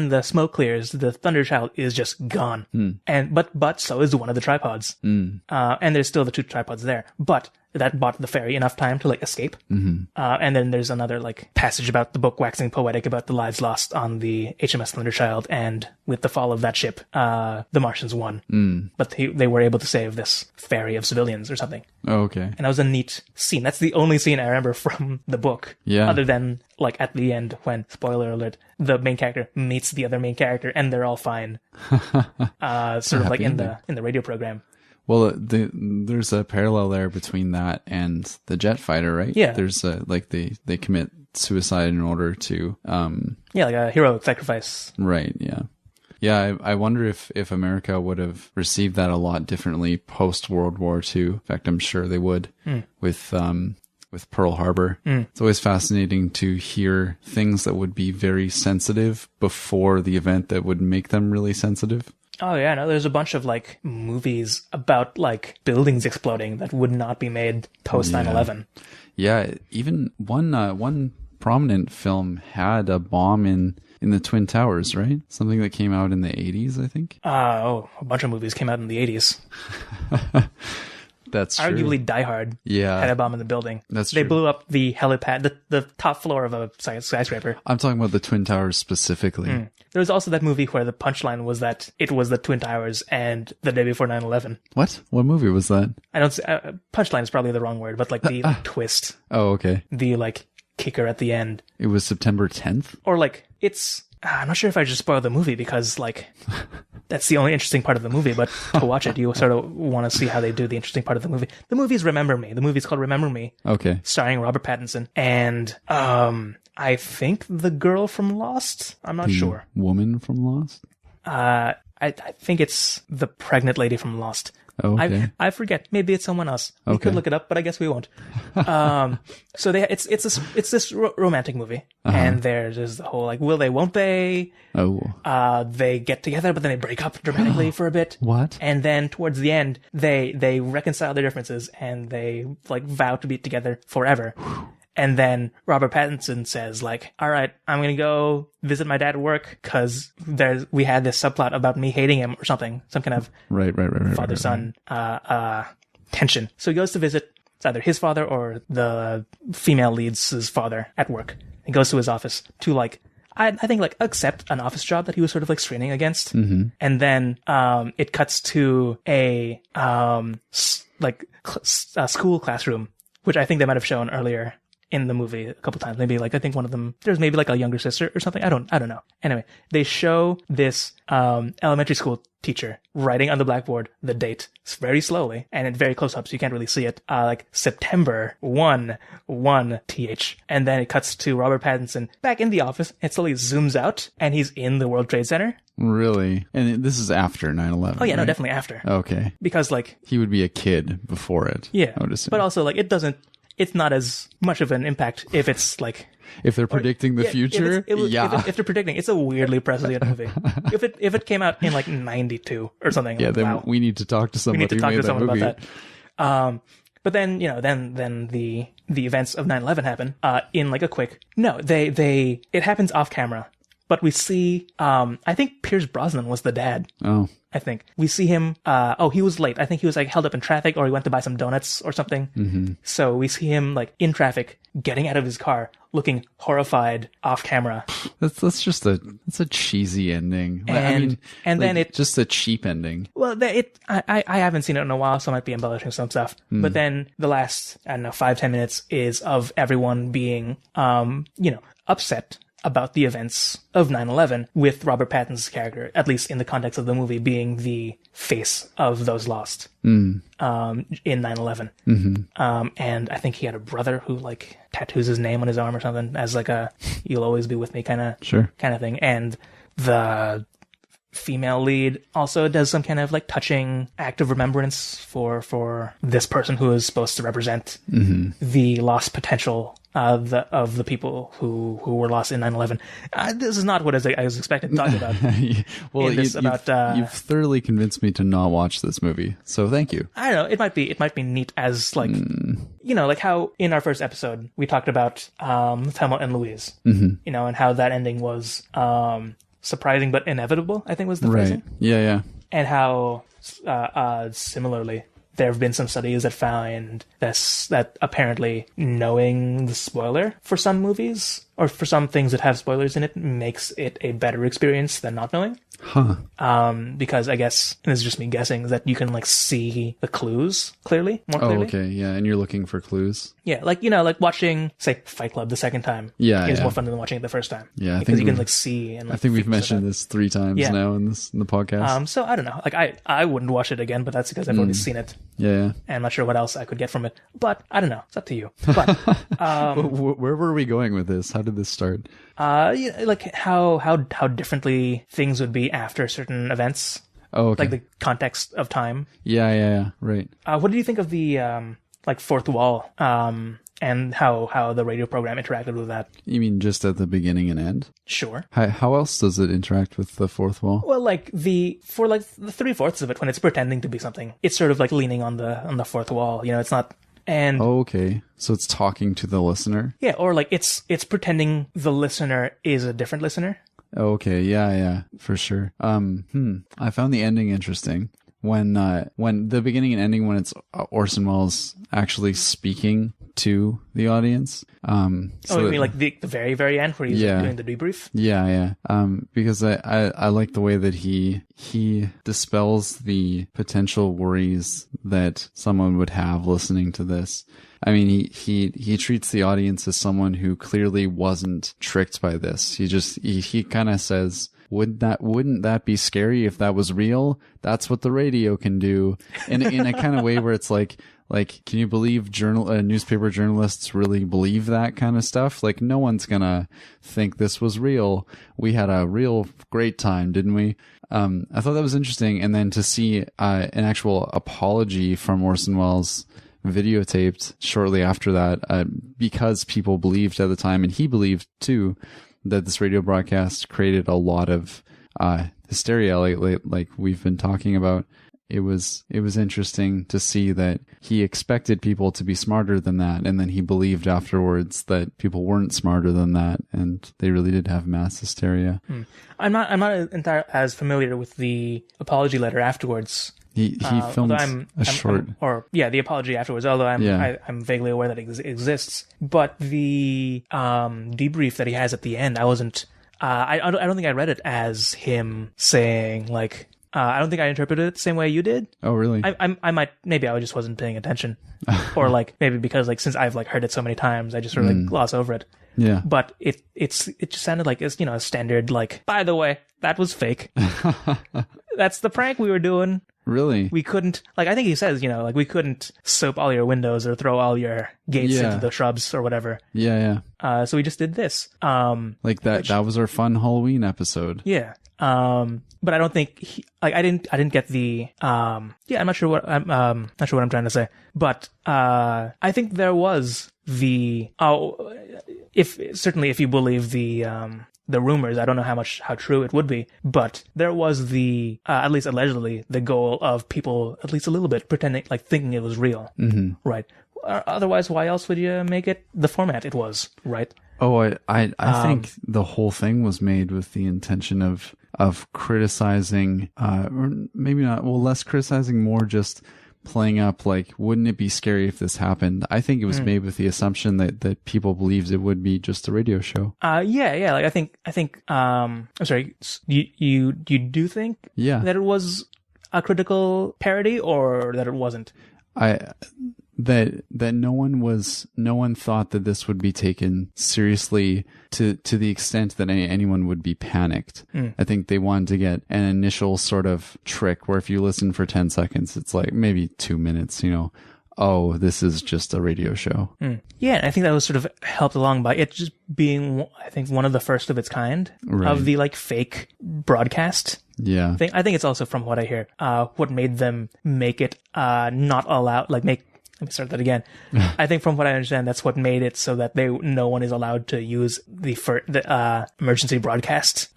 Speaker 1: the smoke clears, the Thunderchild is just gone, and but so is one of the tripods, and there's still the two tripods there, but that bought the ferry enough time to like escape. And then there's another like passage about the book waxing poetic about the lives lost on the HMS Thunderchild, and with the fall of that ship, the Martians won, but they were able to save this ferry of civilians or something.
Speaker 2: Oh, okay.
Speaker 1: And that was a neat scene. That's the only scene I remember from the book.
Speaker 2: Yeah.
Speaker 1: Other than like at the end when, spoiler alert, the main character meets the other main character and they're all fine. Sort of like in the radio program.
Speaker 2: Well, there's a parallel there between that and the jet fighter, right?
Speaker 1: Yeah.
Speaker 2: There's like they commit suicide in order to
Speaker 1: like a heroic sacrifice.
Speaker 2: Right. Yeah. Yeah, I wonder if America would have received that a lot differently post World War II. In fact, I'm sure they would with Pearl Harbor. It's always fascinating to hear things that would be very sensitive before the event that would make them really sensitive.
Speaker 1: Oh yeah, no, there's a bunch of like movies about like buildings exploding that would not be made post 9/11.
Speaker 2: Yeah, even one prominent film had a bomb in the Twin Towers, right? Something that came out in the 80s, I think.
Speaker 1: A bunch of movies came out in the 80s.
Speaker 2: That's true.
Speaker 1: Arguably Die Hard had a bomb in the building.
Speaker 2: That's true.
Speaker 1: They blew up the helipad, the top floor of a skyscraper.
Speaker 2: I'm talking about the Twin Towers specifically.
Speaker 1: There was also that movie where the punchline was that it was the Twin Towers and the day before 9/11.
Speaker 2: What? What movie was that?
Speaker 1: I don't. Punchline is probably the wrong word, but like the twist.
Speaker 2: Oh, okay.
Speaker 1: The like kicker at the end.
Speaker 2: It was September 10th?
Speaker 1: Or like it's. I'm not sure if I just spoiled the movie because like that's the only interesting part of the movie. But to watch it, you sort of want to see how they do the interesting part of the movie. The movie is Remember Me. The movie is called Remember Me.
Speaker 2: Okay.
Speaker 1: Starring Robert Pattinson and I think the girl from Lost. I'm not sure.
Speaker 2: Woman from Lost?
Speaker 1: I think it's the pregnant lady from Lost.
Speaker 2: Oh, okay.
Speaker 1: I forget. Maybe it's someone else. We could look it up, but I guess we won't. So it's this romantic movie, and there's the whole like, will they, won't they?
Speaker 2: Oh.
Speaker 1: They get together, but then they break up dramatically for a bit.
Speaker 2: What?
Speaker 1: And then towards the end, they reconcile their differences and they like vow to be together forever. And then Robert Pattinson says, like, all right, I'm going to go visit my dad at work because we had this subplot about me hating him or something, some kind of
Speaker 2: right,
Speaker 1: father-son tension. So he goes to visit. It's either his father or the female lead's father at work. He goes to his office to, like, I think, like, accept an office job that he was sort of, like, straining against. And then it cuts to a school classroom, which I think they might have shown earlier in the movie a couple times. Maybe like, I think one of them, there's maybe like a younger sister or something. I don't know. Anyway, they show this, elementary school teacher writing on the blackboard the date very slowly and it's very close up. So you can't really see it. Like September 1/1 and then it cuts to Robert Pattinson back in the office and slowly zooms out and he's in the World Trade Center.
Speaker 2: Really? And this is after 9/11.
Speaker 1: Oh yeah,
Speaker 2: right?
Speaker 1: no, definitely after.
Speaker 2: Okay.
Speaker 1: Because like,
Speaker 2: he would be a kid before it.
Speaker 1: Yeah.
Speaker 2: I would assume.
Speaker 1: But also like, it's not as much of an impact if it's like...
Speaker 2: If they're predicting the future?
Speaker 1: If they're predicting, it's a weirdly prescient movie. If it came out in like 92 or something.
Speaker 2: Yeah, then we need to talk to somebody who made that movie.
Speaker 1: About that. But then, then the events of 9/11 happen in like a quick... No, it happens off camera. But we see, I think Pierce Brosnan was the dad.
Speaker 2: Oh.
Speaker 1: I think we see him. He was late. I think he was like held up in traffic, or he went to buy some donuts or something. Mm-hmm. So we see him like in traffic, getting out of his car, looking horrified off camera.
Speaker 2: That's a cheesy ending.
Speaker 1: And then it
Speaker 2: just a cheap ending.
Speaker 1: Well, I haven't seen it in a while, so I might be embellishing some stuff. But then the last, I don't know, 5-10 minutes is of everyone being, upset about the events of 9/11, with Robert Pattinson's character, at least in the context of the movie, being the face of those lost in 9/11. Mm-hmm. And I think he had a brother who like tattoos his name on his arm or something as like a "you'll always be with me" kind of thing. And the female lead also does some kind of like touching act of remembrance for this person who is supposed to represent the lost potential of the people who were lost in 9/11. This is not what I was expected to talk about.
Speaker 2: Well, you've thoroughly convinced me to not watch this movie, so thank you.
Speaker 1: I don't know. It might be neat as like like how in our first episode we talked about Thelma and Louise, and how that ending was surprising but inevitable, I think was the phrasing.
Speaker 2: Yeah.
Speaker 1: And how similarly there have been some studies that found that apparently knowing the spoiler for some movies or for some things that have spoilers in it makes it a better experience than not knowing.
Speaker 2: Huh.
Speaker 1: Because I guess, and this is just me guessing, that you can like see the clues more clearly.
Speaker 2: Oh, okay, yeah, and you're looking for clues.
Speaker 1: Yeah, like like watching, say, Fight Club the second time.
Speaker 2: Is
Speaker 1: more fun than watching it the first time.
Speaker 2: Yeah,
Speaker 1: because you can like see and. Like,
Speaker 2: I think we've mentioned this 3 times now in the podcast.
Speaker 1: So I don't know. Like I wouldn't watch it again, but that's because I've already seen it.
Speaker 2: Yeah.
Speaker 1: And I'm not sure what else I could get from it, but I don't know. It's up to you. But
Speaker 2: where were we going with this? How did this start?
Speaker 1: Like how differently things would be after certain events.
Speaker 2: Oh, okay.
Speaker 1: Like the context of time.
Speaker 2: Yeah, right.
Speaker 1: What do you think of the like fourth wall and how the radio program interacted with that?
Speaker 2: You mean just at the beginning and end?
Speaker 1: Sure.
Speaker 2: How else does it interact with the fourth wall?
Speaker 1: Well, like for the 3/4 of it, when it's pretending to be something, it's sort of like leaning on the fourth wall. It's not. And
Speaker 2: okay, so it's talking to the listener.
Speaker 1: Yeah, or like it's pretending the listener is a different listener.
Speaker 2: Okay, yeah, for sure. I found the ending interesting when the beginning and ending, when it's Orson Welles actually speaking to the audience.
Speaker 1: You mean like the very, very end where he's doing the debrief?
Speaker 2: Yeah. Because I like the way that he dispels the potential worries that someone would have listening to this. I mean, he treats the audience as someone who clearly wasn't tricked by this. He kind of says, wouldn't that be scary if that was real? That's what the radio can do. In a kind of way where it's like, can you believe newspaper journalists really believe that kind of stuff? Like, no one's gonna think this was real. We had a real great time, didn't we? I thought that was interesting. And then to see an actual apology from Orson Welles videotaped shortly after that, because people believed at the time, and he believed too, that this radio broadcast created a lot of hysteria, like we've been talking about. It was interesting to see that he expected people to be smarter than that, and then he believed afterwards that people weren't smarter than that, and they really did have mass hysteria.
Speaker 1: I'm not entirely as familiar with the apology letter afterwards.
Speaker 2: He filmed
Speaker 1: the apology afterwards. Although I'm vaguely aware that it exists, but the debrief that he has at the end, I wasn't. I don't think I read it as him saying like. I don't think I interpreted it the same way you did.
Speaker 2: Oh, really?
Speaker 1: Maybe I just wasn't paying attention, or like maybe because like since I've like heard it so many times, I just sort of like gloss over it.
Speaker 2: Yeah.
Speaker 1: But it just sounded like it's a standard like. By the way, that was fake. That's the prank we were doing.
Speaker 2: Really?
Speaker 1: We couldn't, like, I think he says, like, we couldn't soap all your windows or throw all your gates into the shrubs or whatever.
Speaker 2: Yeah.
Speaker 1: So we just did this.
Speaker 2: Like that was our fun Halloween episode.
Speaker 1: Yeah. But I don't think I didn't get the, I'm not sure what I'm trying to say. But, I think there was if you believe the rumors, I don't know how true it would be, but there was at least allegedly, the goal of people, at least a little bit, pretending, like thinking it was real. Mm-hmm. Right. Otherwise, why else would you make it the format it was, right?
Speaker 2: Oh, I think the whole thing was made with the intention of criticizing, or maybe not, well, less criticizing, more just playing up like, wouldn't it be scary if this happened? I think it was made with the assumption that people believed it would be just a radio show.
Speaker 1: Yeah. Like I think, I'm sorry, you do think that it was a critical parody, or that it wasn't?
Speaker 2: That no one thought that this would be taken seriously to the extent that anyone would be panicked. I think they wanted to get an initial sort of trick where if you listen for 10 seconds, it's like maybe 2 minutes, oh, this is just a radio show. Yeah,
Speaker 1: and I think that was sort of helped along by it just being, I think, one of the first of its kind of the like fake broadcast.
Speaker 2: Yeah.
Speaker 1: I think it's also, from what I hear, what made them make it not allowed, like let me start that again. I think from what I understand, that's what made it so that no one is allowed to use the emergency broadcast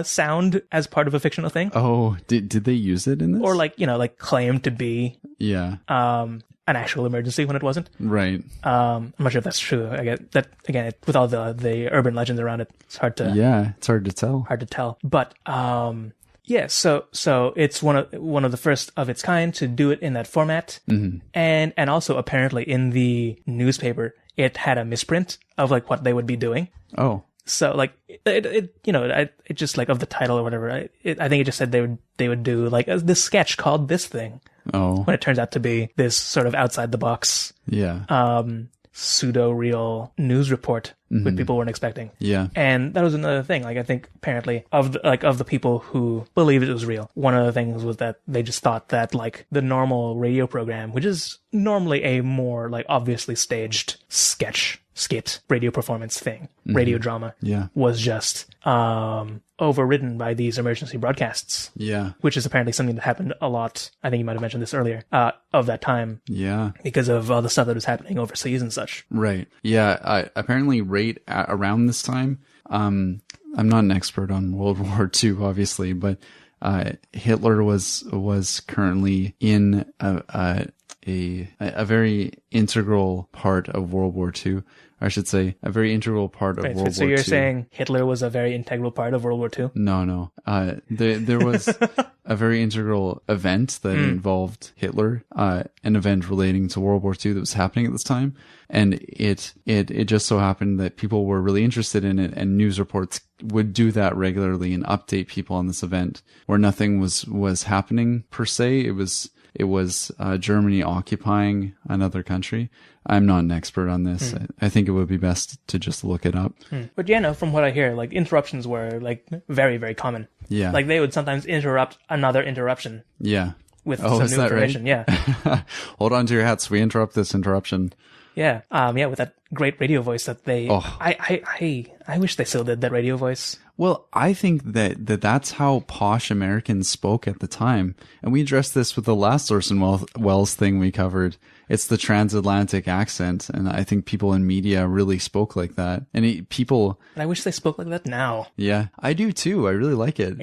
Speaker 1: sound as part of a fictional thing.
Speaker 2: Oh, did they use it in this?
Speaker 1: Or like claim to be an actual emergency when it wasn't.
Speaker 2: Right.
Speaker 1: I'm not sure if that's true. I get that again, with all the urban legends around it, it's hard to tell. Hard to tell. But yeah, so it's one of the first of its kind to do it in that format, and also apparently in the newspaper it had a misprint of like what they would be doing.
Speaker 2: Oh,
Speaker 1: so like it just like of the title or whatever. I think it just said they would do like this sketch called this thing.
Speaker 2: Oh,
Speaker 1: when it turns out to be this sort of outside the box.
Speaker 2: Yeah.
Speaker 1: Pseudo real news report that people weren't expecting.
Speaker 2: Yeah.
Speaker 1: And that was another thing. Like, I think apparently of the people who believed it was real, one of the things was that they just thought that like the normal radio program, which is normally a more like obviously staged skit radio performance thing, radio drama, was just overridden by these emergency broadcasts. Yeah. Which is apparently something that happened a lot. I think you might have mentioned this earlier, of that time. Yeah. Because of all the stuff that was happening overseas and such.
Speaker 2: Right. Yeah. Apparently around this time, I'm not an expert on World War II, obviously, but Hitler was currently in a very integral part of World War II. I should say a very integral part of World War II.
Speaker 1: So you're saying Hitler was a very integral part of World War II?
Speaker 2: No. There was a very integral event that involved Hitler, an event relating to World War II that was happening at this time. And it just so happened that people were really interested in it, and news reports would do that regularly and update people on this event where nothing was happening per se. It was Germany occupying another country. I'm not an expert on this. I think it would be best to just look it up.
Speaker 1: But yeah, no, from what I hear, like interruptions were like very, very common. Yeah. Like they would sometimes interrupt another interruption.
Speaker 2: Yeah.
Speaker 1: With some new information. Right?
Speaker 2: Yeah. Hold on to your hats. We interrupt this interruption.
Speaker 1: Yeah. With that great radio voice that they, I wish they still did that radio voice.
Speaker 2: Well, I think that's how posh Americans spoke at the time. And we addressed this with the last Orson Welles thing we covered. It's the transatlantic accent. And I think people in media really spoke like that. And
Speaker 1: I wish they spoke like that now.
Speaker 2: Yeah, I do too. I really like it.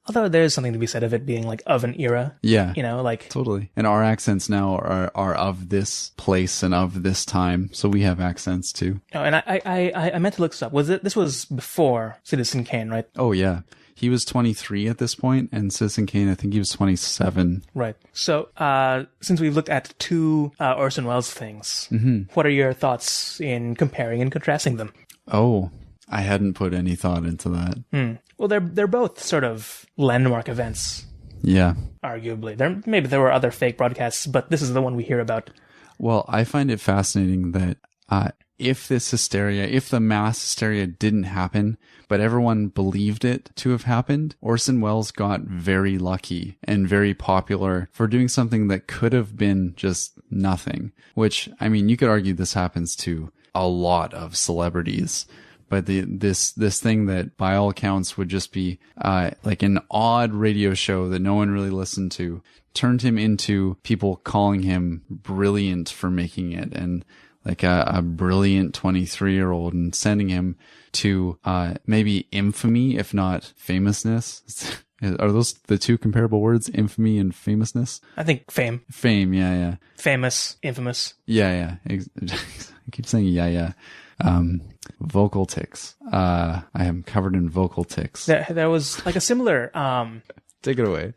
Speaker 1: Although there's something to be said of it being like of an era.
Speaker 2: Yeah.
Speaker 1: Like.
Speaker 2: Totally. And our accents now are of this place and of this time. So we have accents too.
Speaker 1: Oh, and I meant to look this up. This was before Citizen Kane, right?
Speaker 2: Oh, yeah. He was 23 at this point, and Citizen Kane, I think he was 27.
Speaker 1: Right. So, since we've looked at two Orson Welles things, what are your thoughts in comparing and contrasting them?
Speaker 2: Oh, I hadn't put any thought into that.
Speaker 1: Well, they're both sort of landmark events.
Speaker 2: Yeah.
Speaker 1: Arguably. Maybe there were other fake broadcasts, but this is the one we hear about.
Speaker 2: Well, I find it fascinating that if the mass hysteria didn't happen, but everyone believed it to have happened, Orson Welles got very lucky and very popular for doing something that could have been just nothing. Which, I mean, you could argue this happens to a lot of celebrities. But this thing that by all accounts would just be like an odd radio show that no one really listened to turned him into people calling him brilliant for making it, and like a brilliant 23-year-old, and sending him to maybe infamy, if not famousness. Are those the two comparable words, infamy and famousness?
Speaker 1: I think fame.
Speaker 2: Fame, yeah.
Speaker 1: Famous, infamous.
Speaker 2: Yeah. I keep saying yeah. Vocal tics. I am covered in vocal tics.
Speaker 1: There was like a similar
Speaker 2: Take it away.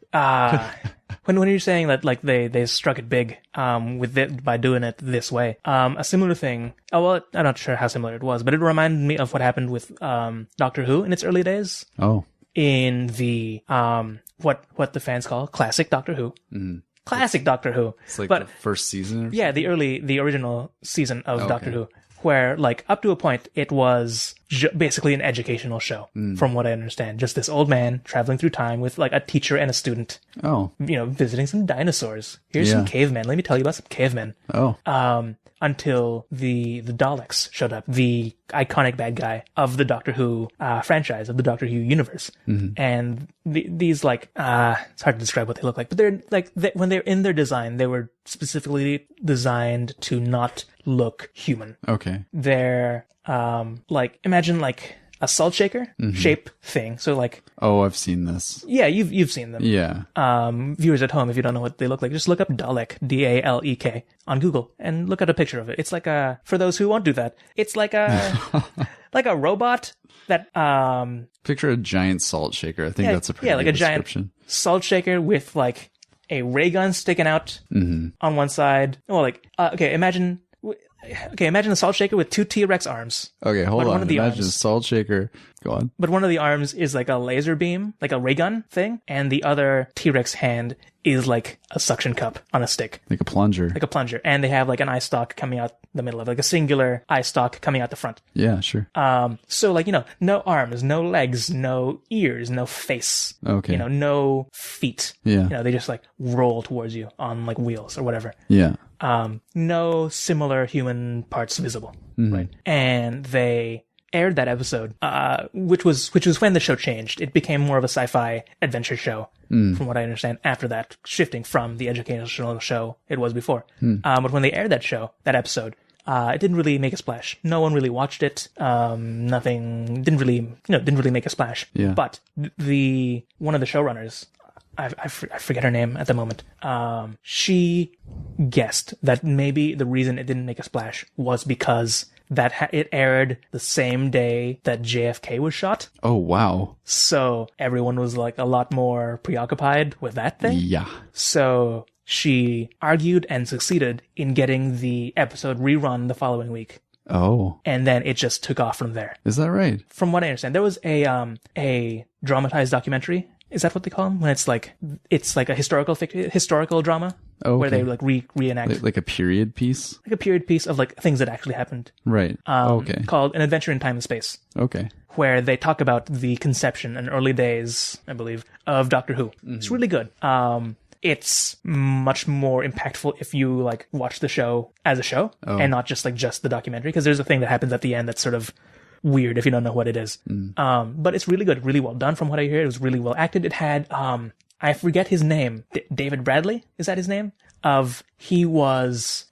Speaker 1: when you're saying that like they struck it big with it by doing it this way. A similar thing. Oh well, I'm not sure how similar it was, but it reminded me of what happened with Doctor Who in its early days.
Speaker 2: Oh.
Speaker 1: In the what the fans call classic Doctor Who. Mm. Classic Doctor Who.
Speaker 2: It's like the first season?
Speaker 1: Yeah, the original season of Doctor Who, where, like, up to a point, it was basically an educational show, from what I understand. Just this old man traveling through time with, like, a teacher and a student.
Speaker 2: Oh.
Speaker 1: You know, visiting some dinosaurs. Here's some cavemen. Let me tell you about some cavemen.
Speaker 2: Oh.
Speaker 1: Until the Daleks showed up, the iconic bad guy of the Doctor Who franchise, of the Doctor Who universe. Mm-hmm. And these, like, it's hard to describe what they look like, but they're, like, when they're in their design, they were specifically designed to not look human.
Speaker 2: Okay.
Speaker 1: They're, like, imagine, like, a salt shaker shape thing. So, like...
Speaker 2: Oh, I've seen this.
Speaker 1: Yeah, you've seen them.
Speaker 2: Yeah.
Speaker 1: Viewers at home, if you don't know what they look like, just look up Dalek, Dalek, on Google, and look at a picture of it. It's like a... For those who won't do that, it's like a... like a robot that...
Speaker 2: Picture a giant salt shaker. I think that's a pretty good description.
Speaker 1: Giant salt shaker with, like, a ray gun sticking out on one side. Well, like... imagine a salt shaker with two T-Rex arms.
Speaker 2: Okay, hold on. Imagine a salt shaker. Go on.
Speaker 1: But one of the arms is like a laser beam, like a ray gun thing, and the other T-Rex hand is like a suction cup on a stick.
Speaker 2: Like a plunger.
Speaker 1: Like a plunger. And they have like an eye stalk coming out the middle of it, like a singular eye stalk coming out the front.
Speaker 2: Yeah, sure.
Speaker 1: So like, you know, no arms, no legs, no ears, no face.
Speaker 2: Okay.
Speaker 1: You know, no feet.
Speaker 2: Yeah.
Speaker 1: You know, they just like roll towards you on like wheels or whatever.
Speaker 2: Yeah.
Speaker 1: No similar human parts visible, right? And they aired that episode, which was when the show changed. It became more of a sci-fi adventure show, from what I understand. After that, shifting from the educational show it was before. But when they aired that episode, it didn't really make a splash. No one really watched it. Nothing didn't really make a splash.
Speaker 2: Yeah.
Speaker 1: But one of the showrunners, I forget her name at the moment. She guessed that maybe the reason it didn't make a splash was because that it aired the same day that JFK was shot.
Speaker 2: Oh, wow.
Speaker 1: So everyone was like a lot more preoccupied with that thing.
Speaker 2: Yeah.
Speaker 1: So she argued and succeeded in getting the episode rerun the following week.
Speaker 2: Oh.
Speaker 1: And then it just took off from there.
Speaker 2: Is that right?
Speaker 1: From what I understand, there was a dramatized documentary. Is that what they call them? When it's like a historical drama, where they like reenact
Speaker 2: like a period piece,
Speaker 1: like a period piece of like things that actually happened.
Speaker 2: Right. Okay.
Speaker 1: Called An Adventure in Time and Space.
Speaker 2: Okay.
Speaker 1: Where they talk about the conception and early days, I believe, of Doctor Who. It's really good. It's much more impactful if you like watch the show as a show and not just the documentary, because there's a thing that happens at the end that's sort of weird if you don't know what it is. But it's really good, really well done from what I hear. It was really well acted. It had, I forget his name. David Bradley? Is that his name? He was,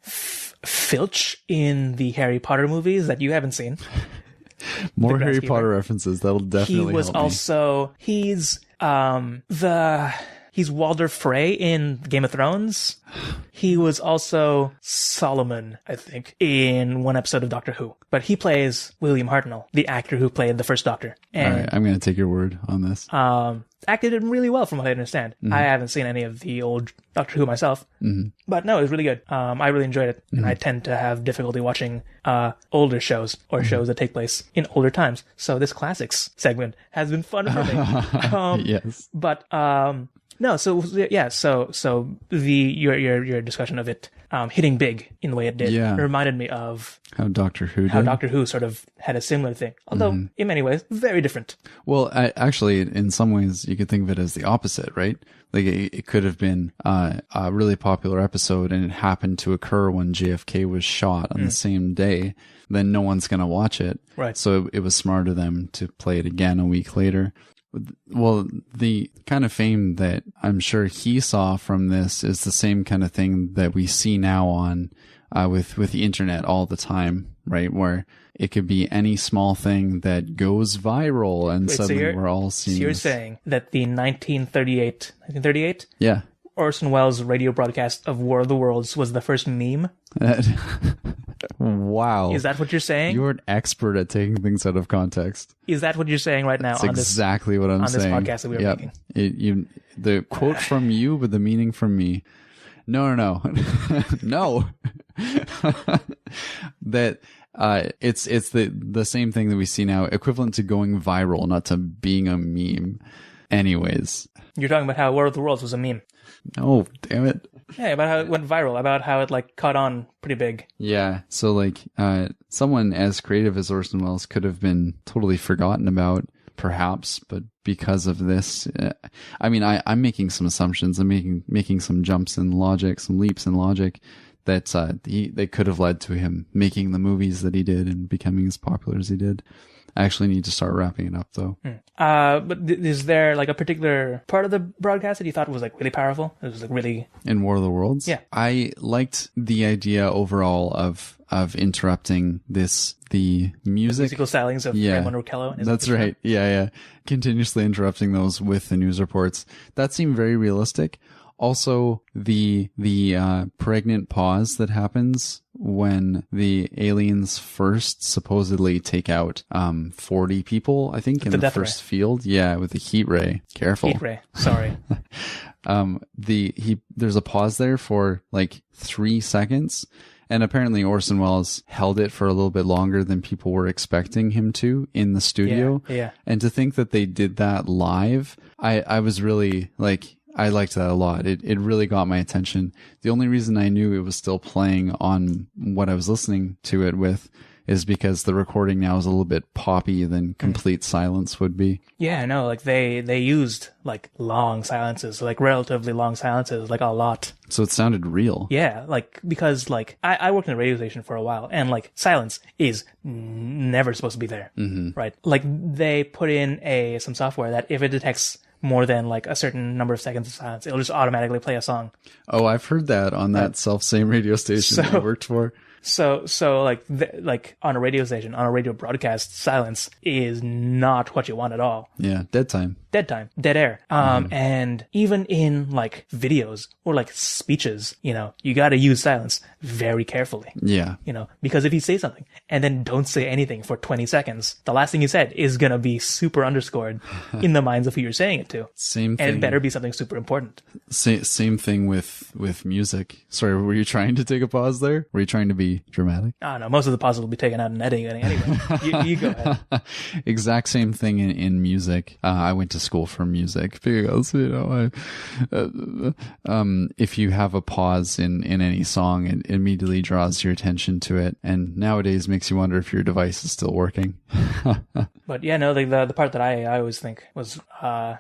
Speaker 1: Filch in the Harry Potter movies that you haven't seen.
Speaker 2: More Harry Potter references. That'll definitely help me.
Speaker 1: He's Walder Frey in Game of Thrones. He was also Solomon, I think, in one episode of Doctor Who. But he plays William Hartnell, the actor who played the first Doctor. And,
Speaker 2: all right, I'm going to take your word on this.
Speaker 1: Acted it really well from what I understand. I haven't seen any of the old Doctor Who myself. But no, it was really good. I really enjoyed it. And I tend to have difficulty watching older shows or shows that take place in older times. So this classics segment has been fun for me.
Speaker 2: Yes.
Speaker 1: But no, so yeah, so your discussion of it hitting big in the way it did reminded me of
Speaker 2: how Doctor Who
Speaker 1: sort of had a similar thing, although in many ways very different.
Speaker 2: Well, actually, in some ways, you could think of it as the opposite, right? Like it could have been a really popular episode, and it happened to occur when JFK was shot on the same day. Then no one's going to watch it,
Speaker 1: right?
Speaker 2: So it was smart of them to play it again a week later. Well, the kind of fame that I'm sure he saw from this is the same kind of thing that we see now on with the internet all the time, right? Where it could be any small thing that goes viral, and suddenly we're all seeing.
Speaker 1: So you're saying that the 1938?
Speaker 2: Yeah.
Speaker 1: Orson Welles radio broadcast of War of the Worlds was the first meme?
Speaker 2: Wow. Wow.
Speaker 1: Is that what you're saying?
Speaker 2: You're an expert at taking things out of context.
Speaker 1: Is that what you're saying right now?
Speaker 2: That's exactly what I'm saying.
Speaker 1: On this podcast that we are making.
Speaker 2: The quote from you, but the meaning from me. No. No. That it's the same thing that we see now, equivalent to going viral, not to being a meme. Anyways.
Speaker 1: You're talking about how War of the Worlds was a meme.
Speaker 2: Oh, damn it.
Speaker 1: Yeah, about how it went viral, about how it like caught on pretty big.
Speaker 2: Yeah. So like someone as creative as Orson Welles could have been totally forgotten about, perhaps, but because of this, I'm making some assumptions. I'm making some jumps in logic, some leaps in logic that they could have led to him making the movies that he did and becoming as popular as he did. I actually need to start wrapping it up, though.
Speaker 1: But is there like a particular part of the broadcast that you thought was like really powerful? It was like really
Speaker 2: in War of the Worlds.
Speaker 1: Yeah,
Speaker 2: I liked the idea overall of interrupting the musical
Speaker 1: stylings of Raymond Rokello.
Speaker 2: That's right. Yeah. Continuously interrupting those with the news reports. That seemed very realistic. Also, the pregnant pause that happens when the aliens first supposedly take out 40 people, I think, in the first field. Yeah, with the heat ray. Careful.
Speaker 1: Heat ray. Sorry.
Speaker 2: There's a pause there for like 3 seconds. And apparently Orson Welles held it for a little bit longer than people were expecting him to in the studio.
Speaker 1: Yeah.
Speaker 2: And to think that they did that live, I was really like, I liked that a lot. It really got my attention. The only reason I knew it was still playing on what I was listening to it with is because the recording now is a little bit poppy than complete silence would be.
Speaker 1: Yeah, no, like they used like long silences, like relatively long silences, like a lot.
Speaker 2: So it sounded real.
Speaker 1: Yeah, like because like I worked in a radio station for a while, and like silence is never supposed to be there, right? Like they put in some software that if it detects more than like a certain number of seconds of silence, it'll just automatically play a song.
Speaker 2: Oh, I've heard that on that self-same radio station that I worked for.
Speaker 1: So like on a radio station, on a radio broadcast, silence is not what you want at all.
Speaker 2: Yeah, dead time,
Speaker 1: dead air. And even in like videos or like speeches, you got to use silence very carefully.
Speaker 2: Yeah.
Speaker 1: Because if you say something and then don't say anything for 20 seconds, the last thing you said is going to be super underscored in the minds of who you're saying it to.
Speaker 2: Same thing.
Speaker 1: And it better be something super important.
Speaker 2: Same thing with music. Sorry, were you trying to take a pause there? Were you trying to be dramatic?
Speaker 1: Oh, no, most of the pauses will be taken out in editing anyway. you go ahead.
Speaker 2: Exact same thing in music. I went to school for music because, if you have a pause in any song, it immediately draws your attention to it. And nowadays makes you wonder if your device is still working.
Speaker 1: But yeah, no, the part that I always think was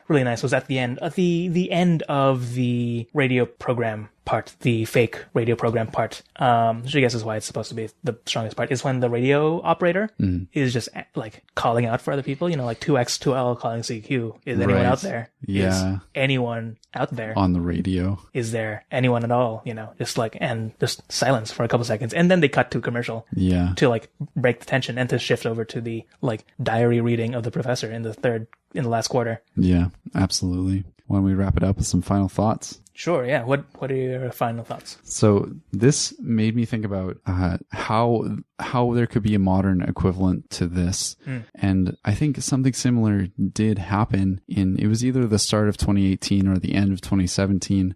Speaker 1: really nice was at the end, the end of the radio program part, the fake radio program part, which I guess is why it's supposed to be the strongest part, is when the radio operator is just like calling out for other people, like 2X, 2L calling CQ. Is anyone out there?
Speaker 2: Yeah.
Speaker 1: Is anyone out there?
Speaker 2: On the radio.
Speaker 1: Is there anyone at all? Just like, and just silence for a couple seconds. And then they cut to commercial.
Speaker 2: Yeah.
Speaker 1: To like break the tension and to shift over to the like diary reading of the professor in the last quarter.
Speaker 2: Yeah, absolutely. Why don't we wrap it up with some final thoughts?
Speaker 1: Sure, yeah. What are your final thoughts?
Speaker 2: So this made me think about how there could be a modern equivalent to this. And I think something similar did happen it was either the start of 2018 or the end of 2017,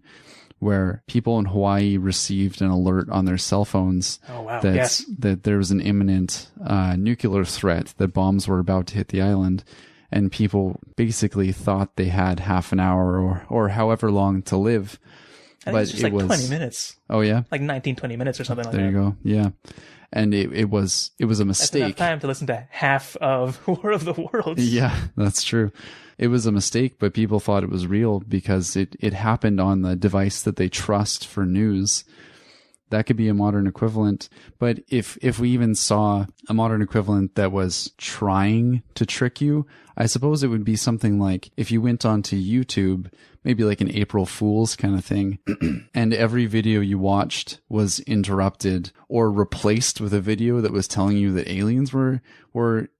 Speaker 2: where people in Hawaii received an alert on their cell phones that there was an imminent nuclear threat, that bombs were about to hit the island. And people basically thought they had half an hour or however long to live.
Speaker 1: I think it was 20 minutes.
Speaker 2: Oh, yeah?
Speaker 1: Like 19, 20 minutes or something like that.
Speaker 2: There you go. Yeah. And it was a mistake.
Speaker 1: That's enough time to listen to half of War of the Worlds.
Speaker 2: Yeah, that's true. It was a mistake, but people thought it was real because it happened on the device that they trust for news. That could be a modern equivalent. But if we even saw a modern equivalent that was trying to trick you, I suppose it would be something like if you went onto YouTube, maybe like an April Fool's kind of thing, and every video you watched was interrupted or replaced with a video that was telling you that aliens were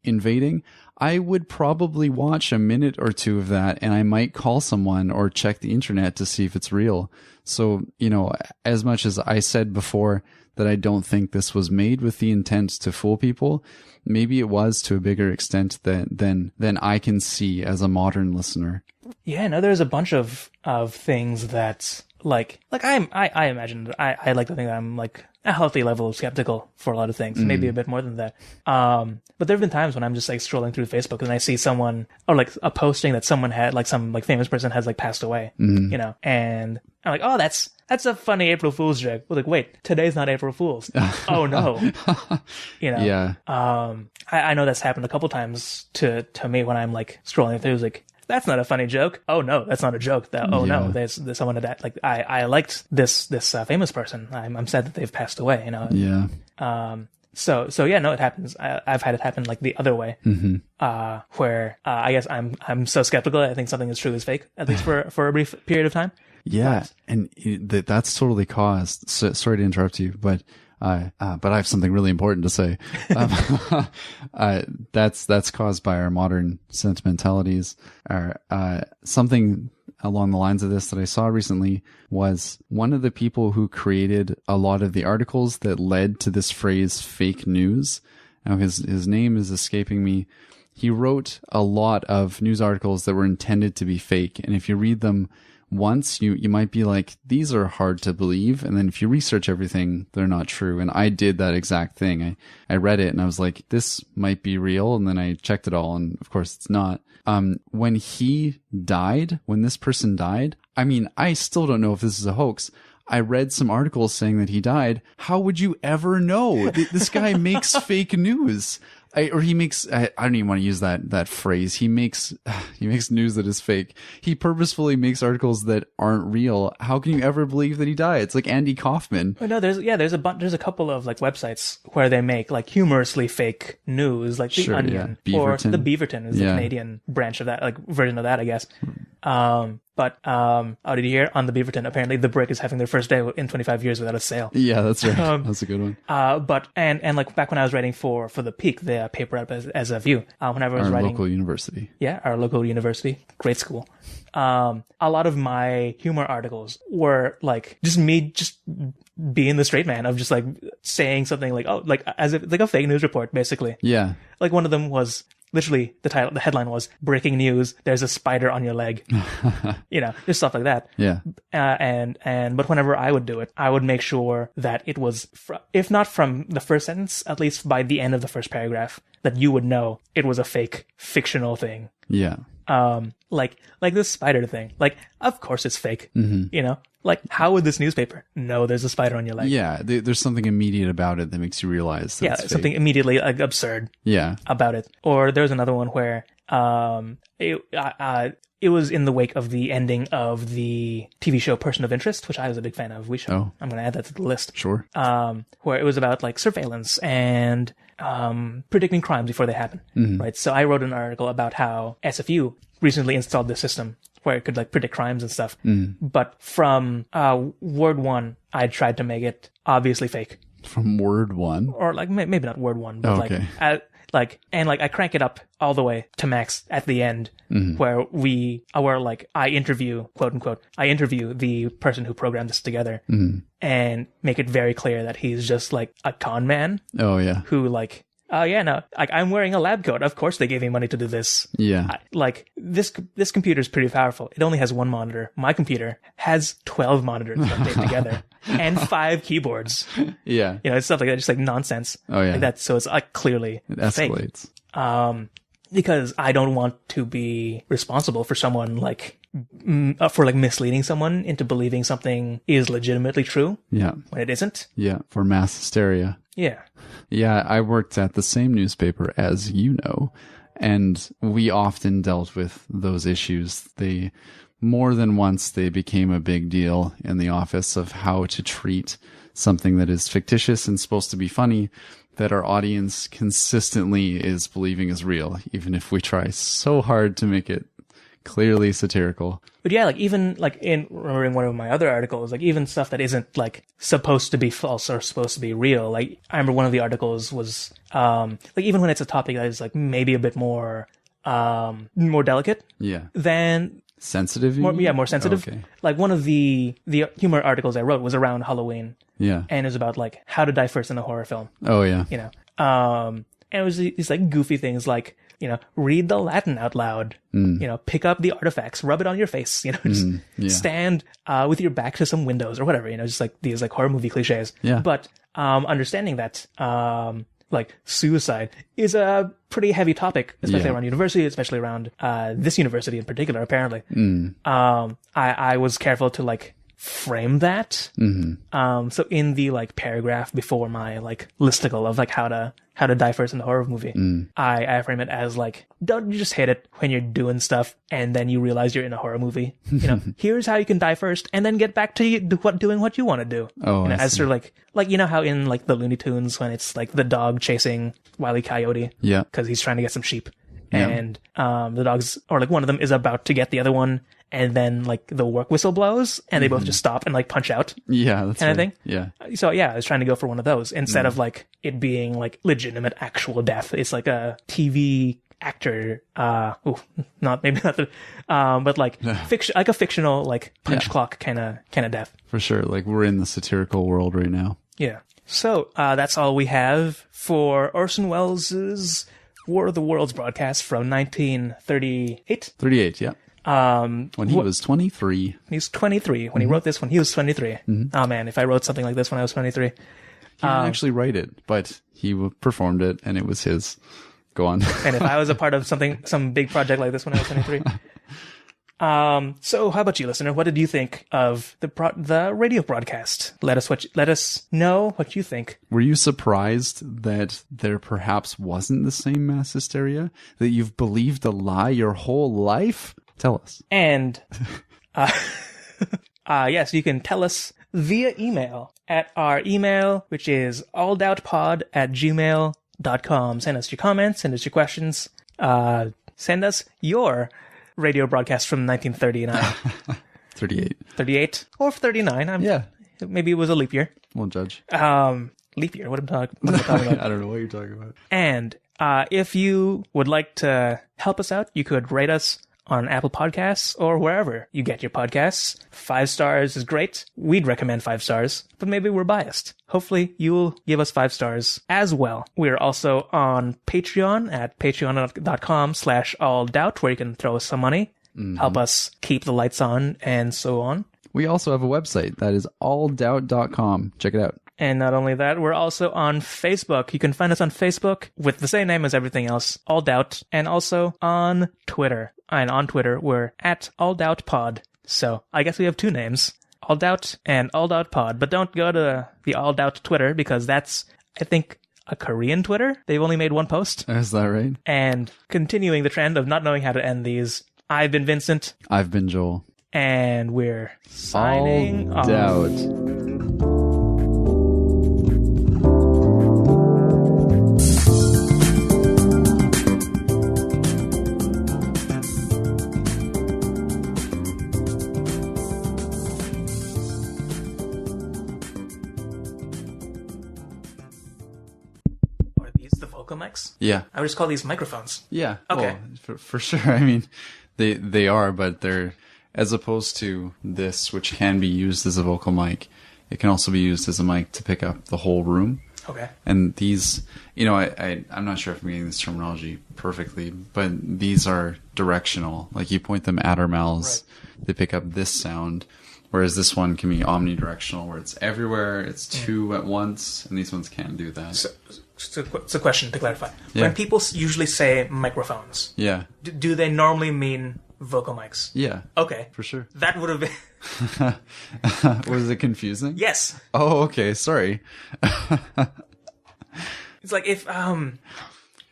Speaker 2: invading. I would probably watch a minute or two of that, and I might call someone or check the internet to see if it's real. So, as much as I said before that I don't think this was made with the intent to fool people. Maybe it was to a bigger extent than I can see as a modern listener.
Speaker 1: Yeah, no, there's a bunch of things that like I imagine I like to think that I'm like a healthy level of skeptical for a lot of things, maybe a bit more than that. But there have been times when I'm just like scrolling through Facebook and I see someone, or like a posting that someone had, like some like famous person has like passed away, you know, and I'm like, oh, that's a funny April Fool's joke. Well, like, wait, today's not April Fool's. Oh no, you know.
Speaker 2: Yeah.
Speaker 1: I know that's happened a couple times to me when I'm like scrolling through, like, that's not a funny joke. Oh no, that's not a joke. No, there's someone that like I liked this famous person. I'm sad that they've passed away. You know.
Speaker 2: Yeah.
Speaker 1: So yeah, no, it happens. I've had it happen like the other way, where I guess I'm so skeptical that I think something is true is fake, at least for a brief period of time.
Speaker 2: Yeah, and that's totally caused. So, sorry to interrupt you, but I have something really important to say. That's caused by our modern sentimentalities. Something along the lines of this that I saw recently was one of the people who created a lot of the articles that led to this phrase "fake news." Now his name is escaping me. He wrote a lot of news articles that were intended to be fake, and if you read them once, you might be like, these are hard to believe, and then if you research everything, they're not true. And I did that exact thing. I read it and I was like, this might be real, and then I checked it all, and of course it's not. When this person died, I mean, I still don't know if this is a hoax. I read some articles saying that he died. How would you ever know? This guy makes fake news. I don't even want to use that phrase. He makes news that is fake. He purposefully makes articles that aren't real. How can you ever believe that he died? It's like Andy Kaufman.
Speaker 1: Oh, no, there's a couple of like websites where they make like humorously fake news, like The Onion, or the Beaverton is the Canadian branch of that, like version of that, I guess. But did you hear on the Beaverton? Apparently, The Brick is having their first day in 25 years without a sale.
Speaker 2: Yeah, that's right. That's a good one.
Speaker 1: But like back when I was writing for the Peak, the paper up as a View. Whenever I was writing,
Speaker 2: local university. Yeah,
Speaker 1: our local university, great school. A lot of my humor articles were like just me being the straight man of just like saying something like, oh, like as if like a fake news report, basically.
Speaker 2: Yeah.
Speaker 1: Like one of them was literally the headline was "Breaking News: There's a spider on your leg." You know, just stuff like that.
Speaker 2: Yeah.
Speaker 1: But whenever I would do it, I would make sure that it was, if not from the first sentence, at least by the end of the first paragraph, that you would know it was a fake, fictional thing.
Speaker 2: Yeah.
Speaker 1: Like this spider thing. Like, of course it's fake. You know, like how would this newspaper know there's a spider on your leg?
Speaker 2: Yeah, there's something immediate about it that makes you realize that it's fake.
Speaker 1: Something immediately like absurd.
Speaker 2: Yeah.
Speaker 1: About it. Or there's another one where it was in the wake of the ending of the TV show Person of Interest, which I was a big fan of. I'm going to add that to the list.
Speaker 2: Sure.
Speaker 1: Where it was about like surveillance and predicting crimes before they happen. Right. So I wrote an article about how SFU recently installed this system where it could like predict crimes and stuff. But from word one, I tried to make it obviously fake.
Speaker 2: From word one?
Speaker 1: Or like maybe not word one, but I crank it up all the way to max at the end, where I interview, quote unquote, the person who programmed this together, and make it very clear that he's just like a con man.
Speaker 2: Oh yeah.
Speaker 1: Who like, I'm wearing a lab coat. Of course they gave me money to do this.
Speaker 2: Yeah.
Speaker 1: This computer is pretty powerful. It only has one monitor. My computer has 12 monitors taped together and 5 keyboards.
Speaker 2: Yeah.
Speaker 1: You know, it's stuff like that, just like nonsense.
Speaker 2: Oh yeah.
Speaker 1: Like that. So it's like clearly
Speaker 2: it escalates.
Speaker 1: Fake. Because I don't want to be responsible for someone misleading someone into believing something is legitimately true.
Speaker 2: Yeah.
Speaker 1: When it isn't.
Speaker 2: Yeah. For mass hysteria.
Speaker 1: Yeah.
Speaker 2: Yeah. I worked at the same newspaper, as you know, and we often dealt with those issues. More than once, they became a big deal in the office of how to treat something that is fictitious and supposed to be funny, that our audience consistently is believing is real, even if we try so hard to make it clearly satirical. But
Speaker 1: yeah, like even like in remembering one of my other articles, like even stuff that isn't like supposed to be false or supposed to be real. Like I remember one of the articles was like even when it's a topic that is like maybe a bit more delicate.
Speaker 2: Yeah.
Speaker 1: Then
Speaker 2: sensitive.
Speaker 1: More sensitive.
Speaker 2: Okay.
Speaker 1: Like one of the humor articles I wrote was around Halloween.
Speaker 2: Yeah.
Speaker 1: And it was about like how to die first in a horror film.
Speaker 2: Oh yeah.
Speaker 1: You know. And it was these like goofy things like, you know, read the Latin out loud. You know, pick up the artifacts, rub it on your face. You know, just stand with your back to some windows or whatever. You know, just like these like horror movie cliches.
Speaker 2: Yeah.
Speaker 1: But understanding that like suicide is a pretty heavy topic, especially around university, especially around this university in particular. Apparently, I was careful to like frame that. So in the like paragraph before my like listicle of like how to die first in a horror movie, I frame it as like, don't you just hate it when you're doing stuff and then you realize you're in a horror movie? You know, here's how you can die first and then get back to doing what you want to do.
Speaker 2: Oh,
Speaker 1: you know,
Speaker 2: I
Speaker 1: as
Speaker 2: see.
Speaker 1: sort of like you know how in like the Looney Tunes when it's like the dog chasing Wile E. Coyote,
Speaker 2: Yeah.
Speaker 1: because he's trying to get some sheep,
Speaker 2: Yeah.
Speaker 1: and the dogs, or like one of them is about to get the other one, and then like the work whistle blows and they both just stop and like punch out.
Speaker 2: Yeah, that's
Speaker 1: Kind of
Speaker 2: right.
Speaker 1: thing?
Speaker 2: Yeah.
Speaker 1: So yeah, I was trying to go for one of those instead of like it being like legitimate actual death. It's like a TV actor, not the, but like fiction, like a fictional like punch clock kind of death.
Speaker 2: For sure. Like we're in the satirical world right now.
Speaker 1: Yeah. So that's all we have for Orson Welles' War of the Worlds broadcast from 1938.
Speaker 2: 38, yeah. When he was 23.
Speaker 1: He's 23. When he wrote this one, he was 23. Oh man, if I wrote something like this when I was 23.
Speaker 2: He didn't actually write it, but he performed it and it was his. Go on.
Speaker 1: And if I was a part of some big project like this when I was 23. So how about you, listener? What did you think of the radio broadcast? Let us know what you think.
Speaker 2: Were you surprised that there perhaps wasn't the same mass hysteria? That you've believed a lie your whole life? Tell us.
Speaker 1: And yes, you can tell us via email at our email, which is AllDoubtPod@gmail.com. Send us your comments, send us your questions, send us your radio broadcast from 1939.
Speaker 2: 38.
Speaker 1: 38 or 39.
Speaker 2: Yeah.
Speaker 1: Maybe it was a leap year.
Speaker 2: Won't judge.
Speaker 1: Leap year. What am I talking about?
Speaker 2: I don't know what you're talking about.
Speaker 1: And if you would like to help us out, you could rate us on Apple Podcasts or wherever you get your podcasts. 5 stars is great. We'd recommend 5 stars, but maybe we're biased. Hopefully you'll give us 5 stars as well. We're also on Patreon at patreon.com/alldoubt, where you can throw us some money, help us keep the lights on, and so on.
Speaker 2: We also have a website that is alldoubt.com. Check it out.
Speaker 1: And not only that, we're also on Facebook. You can find us on Facebook with the same name as everything else, All Doubt, and also on Twitter. And on Twitter, we're at AllDoubtPod. So I guess we have 2 names, All Doubt and AllDoubtPod. But don't go to the All Doubt Twitter because that's, I think, a Korean Twitter. They've only made 1 post.
Speaker 2: Is that right?
Speaker 1: And continuing the trend of not knowing how to end these, I've been Vincent.
Speaker 2: I've been Joel.
Speaker 1: And we're signing off.
Speaker 2: Doubt.
Speaker 1: Are these the vocal mics?
Speaker 2: Yeah.
Speaker 1: I would just call these microphones.
Speaker 2: Yeah.
Speaker 1: Okay.
Speaker 2: Well, for sure. I mean, they are, but they're, as opposed to this, which can be used as a vocal mic, it can also be used as a mic to pick up the whole room.
Speaker 1: Okay.
Speaker 2: And these, I'm not sure if I'm getting this terminology perfectly, but these are directional. Like you point them at our mouths, they pick up this sound. Whereas this one can be omnidirectional, where it's everywhere, it's 2 at once, and these ones can't do that.
Speaker 1: So it's a question to clarify.
Speaker 2: Yeah.
Speaker 1: When people usually say microphones,
Speaker 2: Yeah.
Speaker 1: do they normally mean vocal mics?
Speaker 2: Yeah.
Speaker 1: Okay.
Speaker 2: For sure.
Speaker 1: That would have been...
Speaker 2: Was it confusing?
Speaker 1: Yes.
Speaker 2: Oh, okay. Sorry.
Speaker 1: It's like if...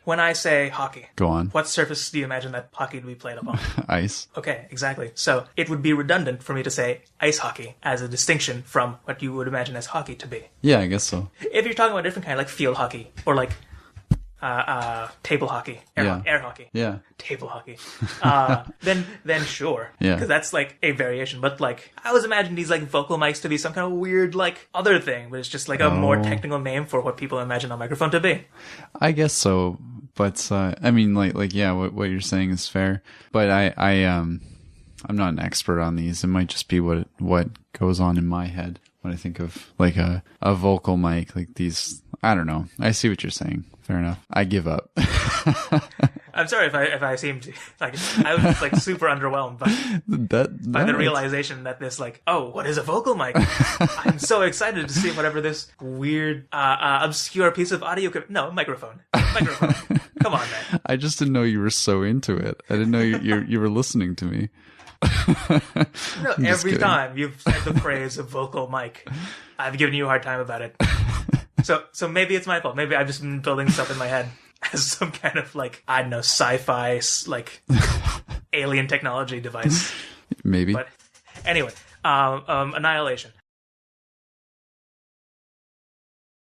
Speaker 1: when I say hockey...
Speaker 2: Go on.
Speaker 1: What surface do you imagine that hockey to be played upon?
Speaker 2: Ice.
Speaker 1: Okay, exactly. So it would be redundant for me to say ice hockey as a distinction from what you would imagine as hockey to be.
Speaker 2: Yeah, I guess so.
Speaker 1: If you're talking about a different kind, like field hockey, or like table hockey, air hockey,
Speaker 2: Yeah.
Speaker 1: table hockey, then sure,
Speaker 2: Yeah.
Speaker 1: because that's like a variation. But like I was imagining these like vocal mics to be some kind of weird like other thing, but it's just like a more technical name for what people imagine a microphone to be.
Speaker 2: I guess so. But, I mean, like, yeah, what you're saying is fair. But I I'm not an expert on these. It might just be what goes on in my head when I think of like a vocal mic, like these. I don't know. I see what you're saying. Fair enough. I give up.
Speaker 1: I'm sorry if I seem to like. I was just like super underwhelmed by the realization that this like, oh, what is a vocal mic? I'm so excited to see whatever this weird, obscure piece of audio. Microphone. Come on, man.
Speaker 2: I just didn't know you were so into it. I didn't know you were listening to me.
Speaker 1: Every time you've said the phrase "a vocal mic," I've given you a hard time about it. So maybe it's my fault. Maybe I've just been building stuff in my head as some kind of like, I don't know, sci-fi like alien technology device.
Speaker 2: Maybe.
Speaker 1: But anyway, Annihilation.